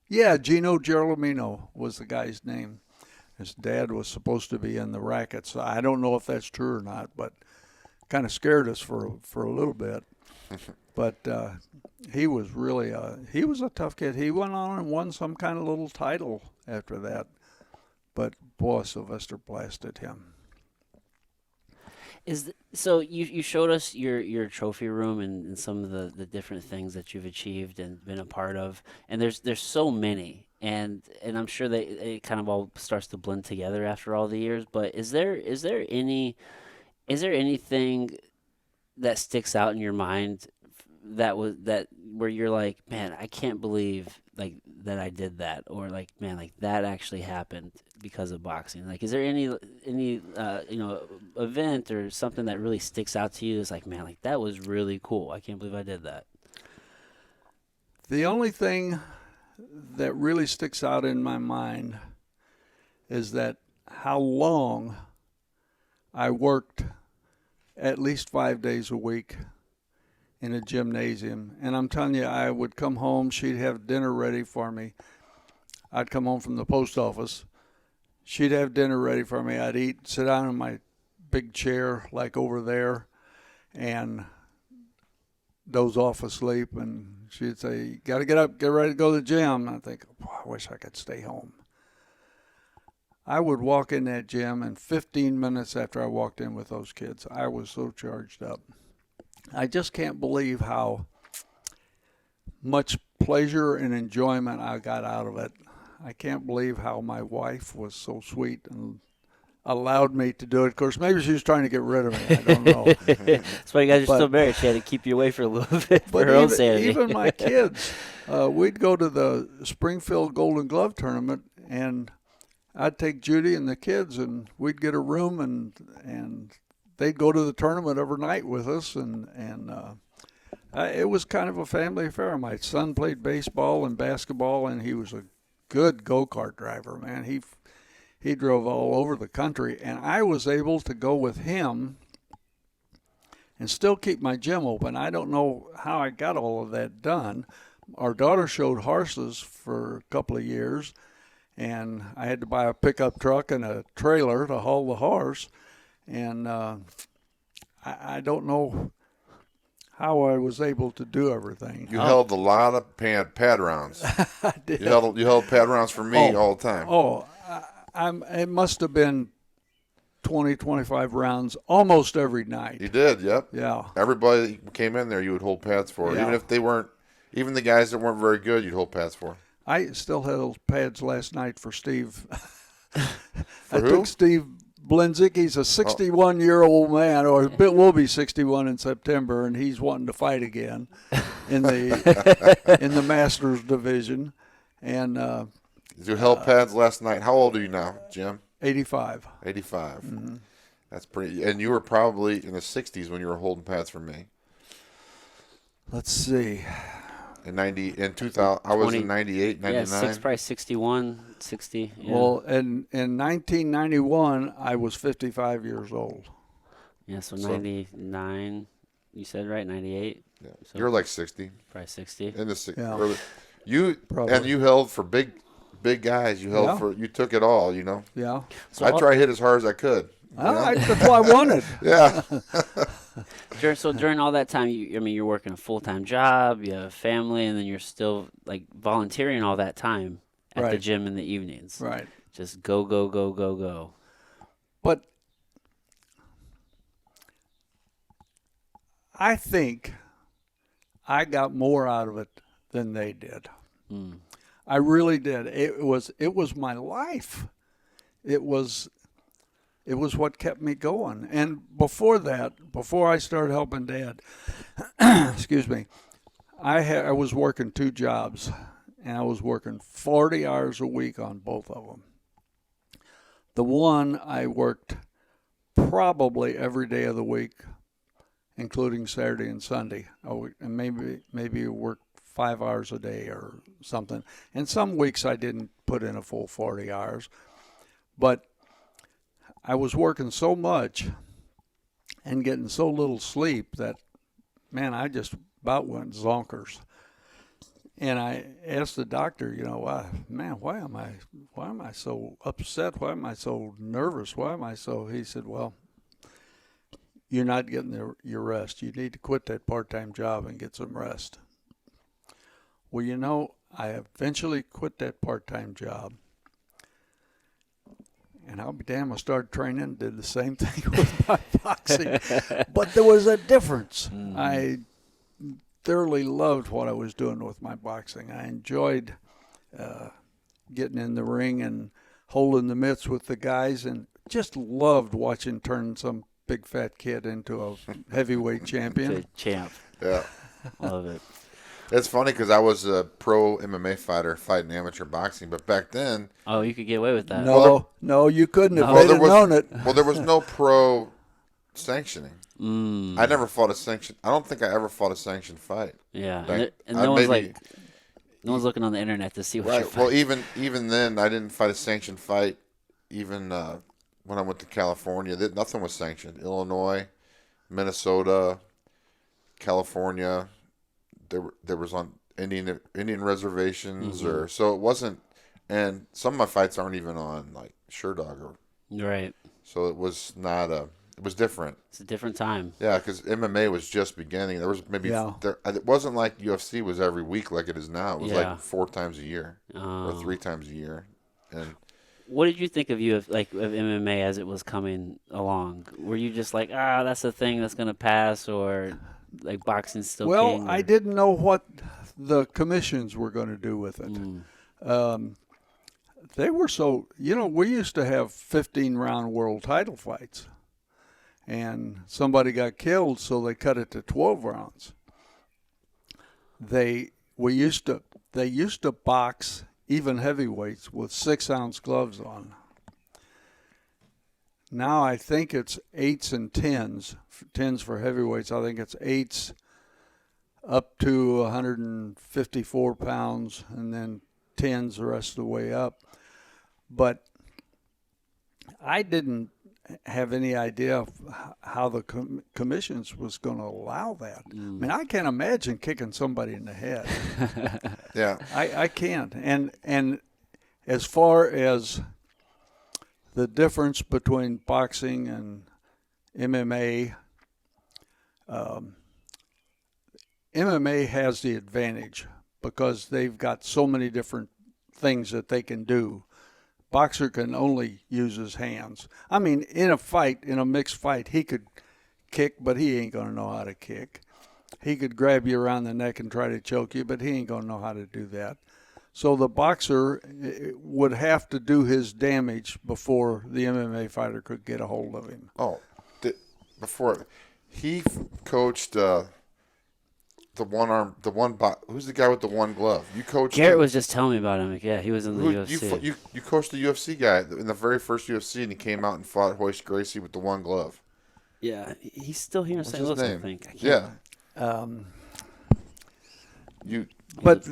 S2: Yeah, Gino Girolamo was the guy's name. His dad was supposed to be in the racket, so I don't know if that's true or not, but kind of scared us for a little bit. But he was really he was a tough kid. He went on and won some kind of little title after that. But boy, Sylvester blasted him.
S1: So you showed us your trophy room and some of the different things that you've achieved and been a part of, and there's so many, and I'm sure that it kind of all starts to blend together after all the years. But is there anything that sticks out in your mind that where you're like, man, I can't believe like that I did that, or like, man, like that actually happened because of boxing? Like, is there any event or something that really sticks out to you? It's like, man, like that was really cool. I can't believe I did that.
S2: The only thing that really sticks out in my mind is that how long I worked at least 5 days a week in a gymnasium. And I'm telling you, I would come home, she'd have dinner ready for me. I'd come home from the post office, she'd have dinner ready for me. I'd eat, sit down in my big chair like over there, and doze off asleep. And she'd say, "Got to get up, get ready to go to the gym." And I think, "Boy, I wish I could stay home." I would walk in that gym, and 15 minutes after I walked in with those kids, I was so charged up. I just can't believe how much pleasure and enjoyment I got out of it. I can't believe how my wife was so sweet and allowed me to do it. Of course, maybe she was trying to get rid of me. I don't know.
S1: That's why you guys are
S2: But-
S1: still married. She had to keep you away for a little bit for
S2: But
S1: her own sanity.
S2: even my kids, we'd go to the Springfield Golden Glove tournament, and I'd take Judy and the kids, and we'd get a room, and they'd go to the tournament every night with us, and it was kind of a family affair. My son played baseball and basketball, and he was a good go-kart driver, man. He drove all over the country, and I was able to go with him and still keep my gym open. I don't know how I got all of that done. Our daughter showed horses for a couple of years, and I had to buy a pickup truck and a trailer to haul the horse. And I don't know how I was able to do everything.
S3: You held a lot of pad rounds.
S2: I did.
S3: You held pad rounds for me all the time.
S2: Oh, it must have been 20, 25 rounds almost every night.
S3: You did, yep.
S2: Yeah.
S3: Everybody that came in there, you would hold pads for.
S2: Yeah.
S3: Even if they weren't, even the guys that weren't very good, you'd hold pads for.
S2: I still held pads last night for Steve.
S3: For
S2: I
S3: who?
S2: took Steve Blinzik. He's a 61-year-old man, or will be 61 in September, and he's wanting to fight again in the Masters division. And
S3: You held pads last night. How old are you now, Jim?
S2: 85.
S3: 85.
S2: Mm-hmm.
S3: That's pretty. And you were probably in the 60s when you were holding pads for me.
S2: Let's see.
S3: in 2000. I was
S1: 20,
S3: in 98,
S1: yeah,
S3: 99.
S1: probably 61, 60. Yeah.
S2: Well, in 1991, I was 55 years old.
S1: Yeah, so
S3: So
S1: 99, you said, right? 98?
S3: yeah,
S1: So
S3: you're like 60
S1: probably 60.
S3: in the
S2: Yeah,
S3: early. You and
S2: probably.
S3: you held for big guys.
S2: Yeah,
S3: You took it all. You know.
S2: yeah.
S1: So,
S3: I try to hit as hard as I could. You know.
S2: That's what I wanted.
S3: Yeah.
S1: during all that time, I mean, you're working a full-time job, you have a family, and then you're still, like, volunteering all that time at the
S2: Right,
S1: gym in the evenings.
S2: right.
S1: Just go, go, go, go, go.
S2: But I think I got more out of it than they did.
S1: Mm.
S2: I really did. It was my life. It was what kept me going. And before that, before I started helping Dad, excuse me, I was working 2 jobs, and I was working 40 hours a week on both of them. The one I worked probably every day of the week, including Saturday and Sunday. And maybe work 5 hours a day or something. And some weeks I didn't put in a full 40 hours, but I was working so much and getting so little sleep that, man, I just about went zonkers. And I asked the doctor, why am I so upset? Why am I so nervous? Why am I so? He said, well, you're not getting your rest. You need to quit that part-time job and get some rest. Well, I eventually quit that part-time job. And I'll be damned, I started training, did the same thing with my boxing. But there was a difference.
S1: Mm.
S2: I thoroughly loved what I was doing with my boxing. I enjoyed getting in the ring and holding the mitts with the guys, and just loved watching turn some big fat kid into a heavyweight champion.
S1: It's a champ.
S3: Yeah.
S1: Love it.
S3: It's funny because I was a pro MMA fighter fighting amateur boxing, but back then,
S1: Oh, you could get away with that.
S2: No, you couldn't if
S1: No.
S2: they'd have known it.
S3: well, there was no pro sanctioning.
S1: Mm.
S3: I never fought a sanction. I don't think I ever fought a sanctioned fight.
S1: Yeah,
S3: Like,
S1: and
S3: I
S1: no one's
S3: maybe-
S1: like, no one's looking on the internet to see what you're
S3: Right. Well,
S1: fighting.
S3: even then, I didn't fight a sanctioned fight. Even when I went to California, nothing was sanctioned. Illinois, Minnesota, California, there was on Indian reservations,
S1: Mhm.
S3: or so it wasn't. And some of my fights aren't even on like Sherdog, or
S1: Right.
S3: so it was not a. It was different.
S1: It's a different time.
S3: Yeah, because MMA was just beginning. There was maybe
S2: Yeah.
S3: it wasn't like UFC was every week like it is now. It was
S1: Yeah.
S3: like 4 times a year or
S1: Oh.
S3: 3 times a year, and
S1: What did you think of of MMA as it was coming along? Were you just like, that's the thing that's gonna pass, or like boxing's still
S2: Well,
S1: king?
S2: I
S1: or-
S2: didn't know what the commissions were going to do with it.
S1: Mm.
S2: They were so, we used to have 15-round world title fights, and somebody got killed, so they cut it to 12 rounds. They used to box even heavyweights with 6-ounce gloves on. Now I think it's 8s and 10s for heavyweights. I think it's 8s up to 154 pounds, and then 10s the rest of the way up. But I didn't have any idea of how the commissions was going to allow that. I mean, I can't imagine kicking somebody in the head.
S3: yeah,
S2: I can't. And as far as the difference between boxing and MMA, MMA has the advantage because they've got so many different things that they can do. Boxer can only use his hands. I mean, in a mixed fight, he could kick, but he ain't going to know how to kick. He could grab you around the neck and try to choke you, but he ain't going to know how to do that. So the boxer would have to do his damage before the MMA fighter could get a hold of him.
S3: Oh, before he coached who's the guy with the one glove? You coached
S1: Garrett
S3: him.
S1: was just telling me about him. Like, yeah, he was in the UFC.
S3: You coached the UFC guy in the very first UFC, and he came out and fought Royce Gracie with the one glove.
S1: Yeah, he's still here in
S3: What's
S1: St.
S3: his
S1: Louis, I
S3: name?
S1: think. I can't-
S3: Yeah,
S2: Um,
S3: you
S2: But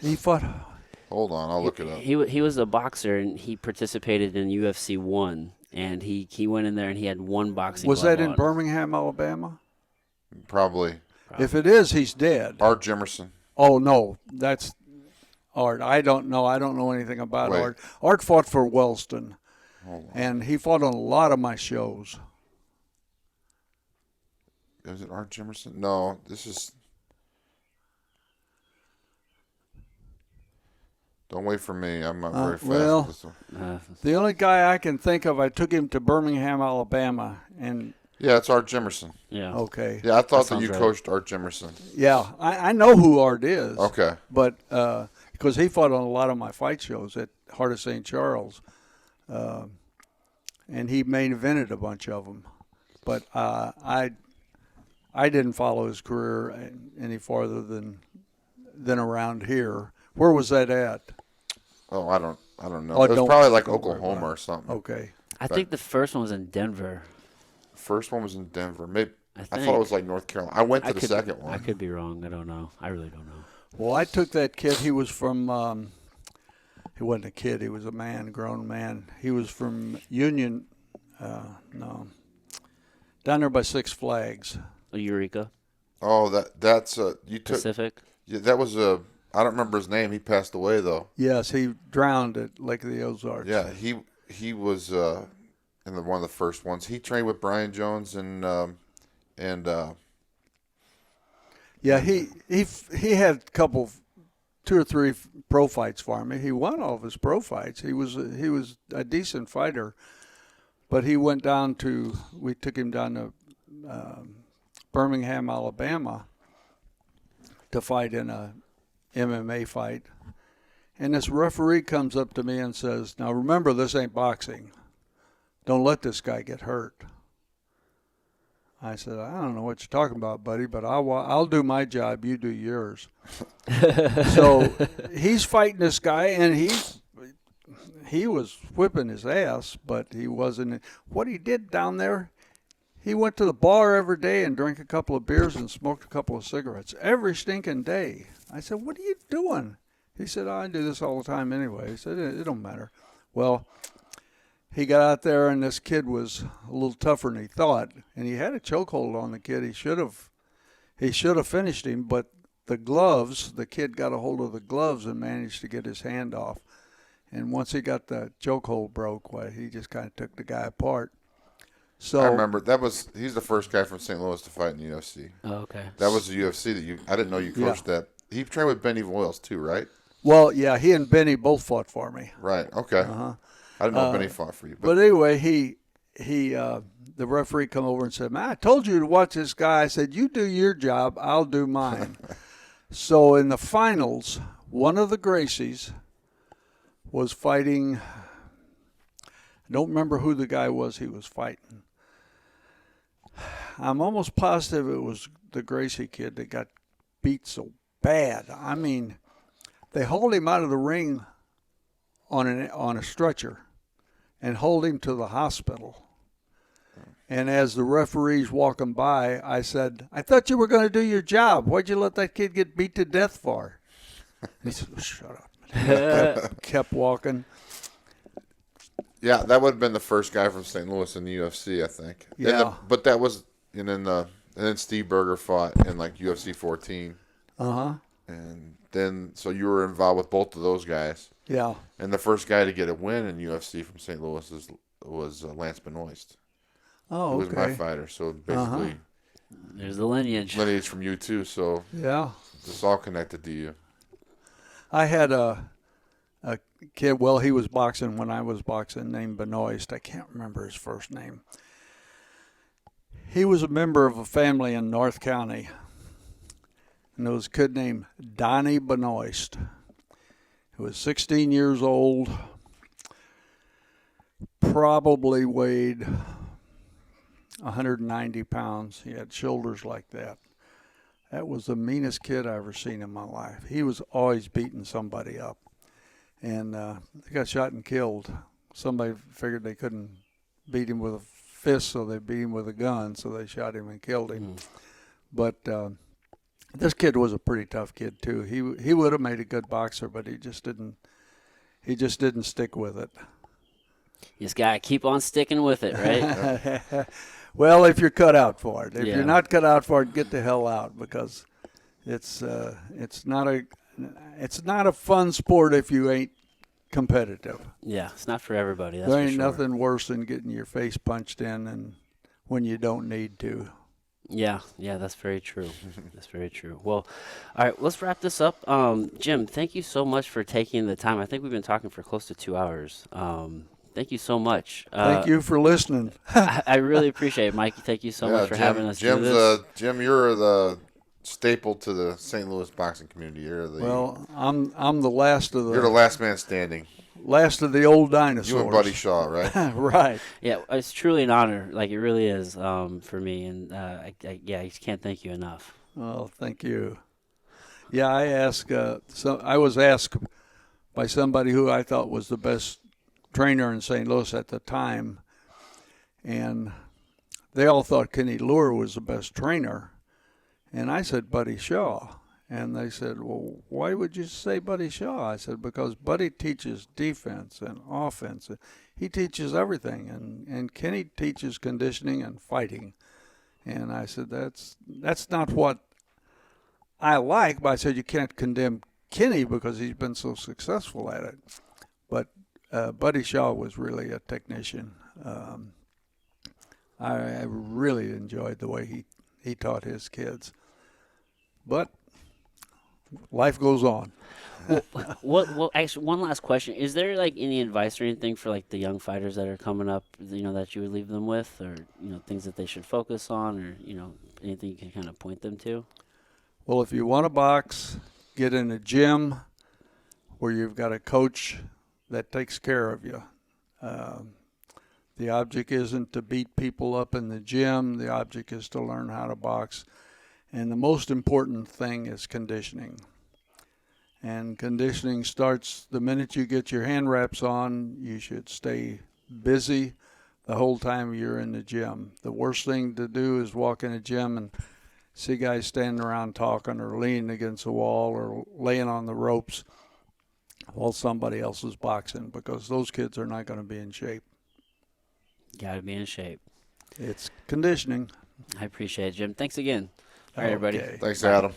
S2: he fought.
S3: Hold on, I'll look it up.
S1: He was a boxer and he participated in UFC 1 and he went in there and he had one boxing
S2: Was
S1: glove
S2: that in
S1: on.
S2: Birmingham, Alabama?
S3: Probably.
S2: If it is, he's dead.
S3: Art Jimerson.
S2: Oh no, that's Art. I don't know. I don't know anything about
S3: Wait.
S2: Art. Art fought for Wellston,
S3: Hold on.
S2: and he fought on a lot of my shows.
S3: Is it Art Jimerson? No, this is. Don't wait for me. I'm not very fast.
S2: well,
S3: with this one.
S2: The only guy I can think of, I took him to Birmingham, Alabama, and
S3: Yeah, it's Art Jimerson.
S1: Yeah.
S2: okay,
S3: Yeah, I thought that
S1: sounds
S3: you
S1: right.
S3: coached Art Jimerson.
S2: yeah, I know who Art is.
S3: Okay.
S2: But because he fought on a lot of my fight shows at Heart of St. Charles, and he main evented a bunch of them. But I didn't follow his career any farther than around here. Where was that at?
S3: Oh, I don't know.
S2: Oh,
S3: It was
S2: don't-
S3: probably like
S2: don't worry
S3: Oklahoma
S2: about
S3: or something.
S2: Okay.
S1: I think the first one was in Denver.
S3: First one was in Denver. Maybe
S1: I
S3: I
S1: think.
S3: thought it was like North Carolina. I went to
S1: I
S3: the
S1: could-
S3: second one.
S1: I could be wrong. I don't know. I really don't know.
S2: Well, I took that kid. He was from. He wasn't a kid. He was a man, grown man. He was from Union. No. Down there by Six Flags.
S1: Eureka
S3: Oh, that's you took.
S1: Pacific.
S3: Yeah, that was a. I don't remember his name. He passed away though.
S2: Yes, he drowned at Lake of the Ozarks.
S3: Yeah, he was in one of the first ones. He trained with Brian Jones and
S2: Yeah, he had a couple, 2 or 3 pro fights for me. He won all of his pro fights. He was a decent fighter, but he went down to. We took him down to Birmingham, Alabama, to fight in a MMA fight. And this referee comes up to me and says, "Now remember, this ain't boxing. Don't let this guy get hurt." I said, "I don't know what you're talking about, buddy, but I'll do my job. You do yours." So he's fighting this guy, and he was whipping his ass, but he wasn't. What he did down there, he went to the bar every day and drank a couple of beers and smoked a couple of cigarettes every stinking day. I said, "What are you doing?" He said, "I do this all the time anyway." He said, "It don't matter." Well, he got out there, and this kid was a little tougher than he thought, and he had a chokehold on the kid. He should have finished him, but the kid got a hold of the gloves and managed to get his hand off. And once he got the chokehold broke, well, he just kind of took the guy apart. So
S3: I remember he's the first guy from St. Louis to fight in the UFC.
S1: Oh, okay.
S3: That was the UFC that I didn't know you coached that. He trained with Benny Voiles too, right?
S2: Well, yeah, he and Benny both fought for me.
S3: Right. Okay.
S2: Uh-huh.
S3: I didn't know Benny fought for you.
S2: But anyway, the referee come over and said, "Man, I told you to watch this guy." I said, "You do your job, I'll do mine." So in the finals, one of the Gracies was fighting. I don't remember who the guy was he was fighting. I'm almost positive it was the Gracie kid that got beat so bad. I mean, they hauled him out of the ring on a stretcher and hauled him to the hospital. And as the referee's walking by, I said, "I thought you were going to do your job. Why'd you let that kid get beat to death for?" He said, "Shut up." Kept walking.
S3: Yeah, that would have been the first guy from St. Louis in the UFC, I think.
S2: Yeah.
S3: But that was, and then Steve Berger fought in like UFC 14.
S2: Uh-huh.
S3: And then, so you were involved with both of those guys.
S2: Yeah.
S3: And the first guy to get a win in UFC from St. Louis was Lance Benoist.
S2: Oh,
S3: Who
S2: okay.
S3: was my fighter. So basically,
S1: There's the lineage.
S3: lineage from you too. So
S2: Yeah.
S3: it's all connected to you.
S2: I had a kid, well, he was boxing when I was boxing, named Benoist. I can't remember his first name. He was a member of a family in North County. And there was a kid named Donnie Benoist, who was 16 years old, probably weighed 190 pounds. He had shoulders like that. That was the meanest kid I ever seen in my life. He was always beating somebody up. And they got shot and killed. Somebody figured they couldn't beat him with a fist, so they beat him with a gun, so they shot him and killed him. But This kid was a pretty tough kid too. He would have made a good boxer, but he just didn't. He just didn't stick with it.
S1: You just gotta keep on sticking with it, right?
S2: Well, if you're cut out for it. If
S1: Yeah.
S2: you're not cut out for it, get the hell out, because it's not a fun sport if you ain't competitive.
S1: Yeah, it's not for everybody. That's
S2: There
S1: for
S2: ain't
S1: sure.
S2: nothing worse than getting your face punched in and when you don't need to.
S1: Yeah, that's very true. That's very true. Well, all right, let's wrap this up. Jim, thank you so much for taking the time. I think we've been talking for close to 2 hours. Thank you so much.
S2: Thank you for listening.
S1: I really appreciate it, Mikey. Thank you so much for having us do this.
S3: Jim, you're the staple to the St. Louis boxing community.
S2: Well, I'm the last of
S3: You're the last man standing.
S2: last of the old dinosaurs.
S3: You and Buddy Shaw, right?
S2: Right.
S1: Yeah, it's truly an honor. Like, it really is for me. And I just can't thank you enough.
S2: Well, thank you. Yeah, I was asked by somebody who I thought was the best trainer in St. Louis at the time, and they all thought Kenny Lure was the best trainer. And I said Buddy Shaw. And they said, well, why would you say Buddy Shaw? I said, because Buddy teaches defense and offense. He teaches everything. And Kenny teaches conditioning and fighting. And I said, that's not what I like. But I said, you can't condemn Kenny because he's been so successful at it. But Buddy Shaw was really a technician. I really enjoyed the way he taught his kids. But life goes on.
S1: Well, actually, one last question. Is there, like, any advice or anything for, like, the young fighters that are coming up, that you would leave them with, or, things that they should focus on, or, anything you can kind of point them to?
S2: Well, if you want to box, get in a gym where you've got a coach that takes care of you. The object isn't to beat people up in the gym. The object is to learn how to box. And the most important thing is conditioning. And conditioning starts the minute you get your hand wraps on. You should stay busy the whole time you're in the gym. The worst thing to do is walk in a gym and see guys standing around talking or leaning against the wall or laying on the ropes while somebody else is boxing, because those kids are not going to be in shape.
S1: Got to be in shape.
S2: It's conditioning.
S1: I appreciate it, Jim. Thanks again. All right, everybody.
S2: Okay.
S3: Thanks, Adam.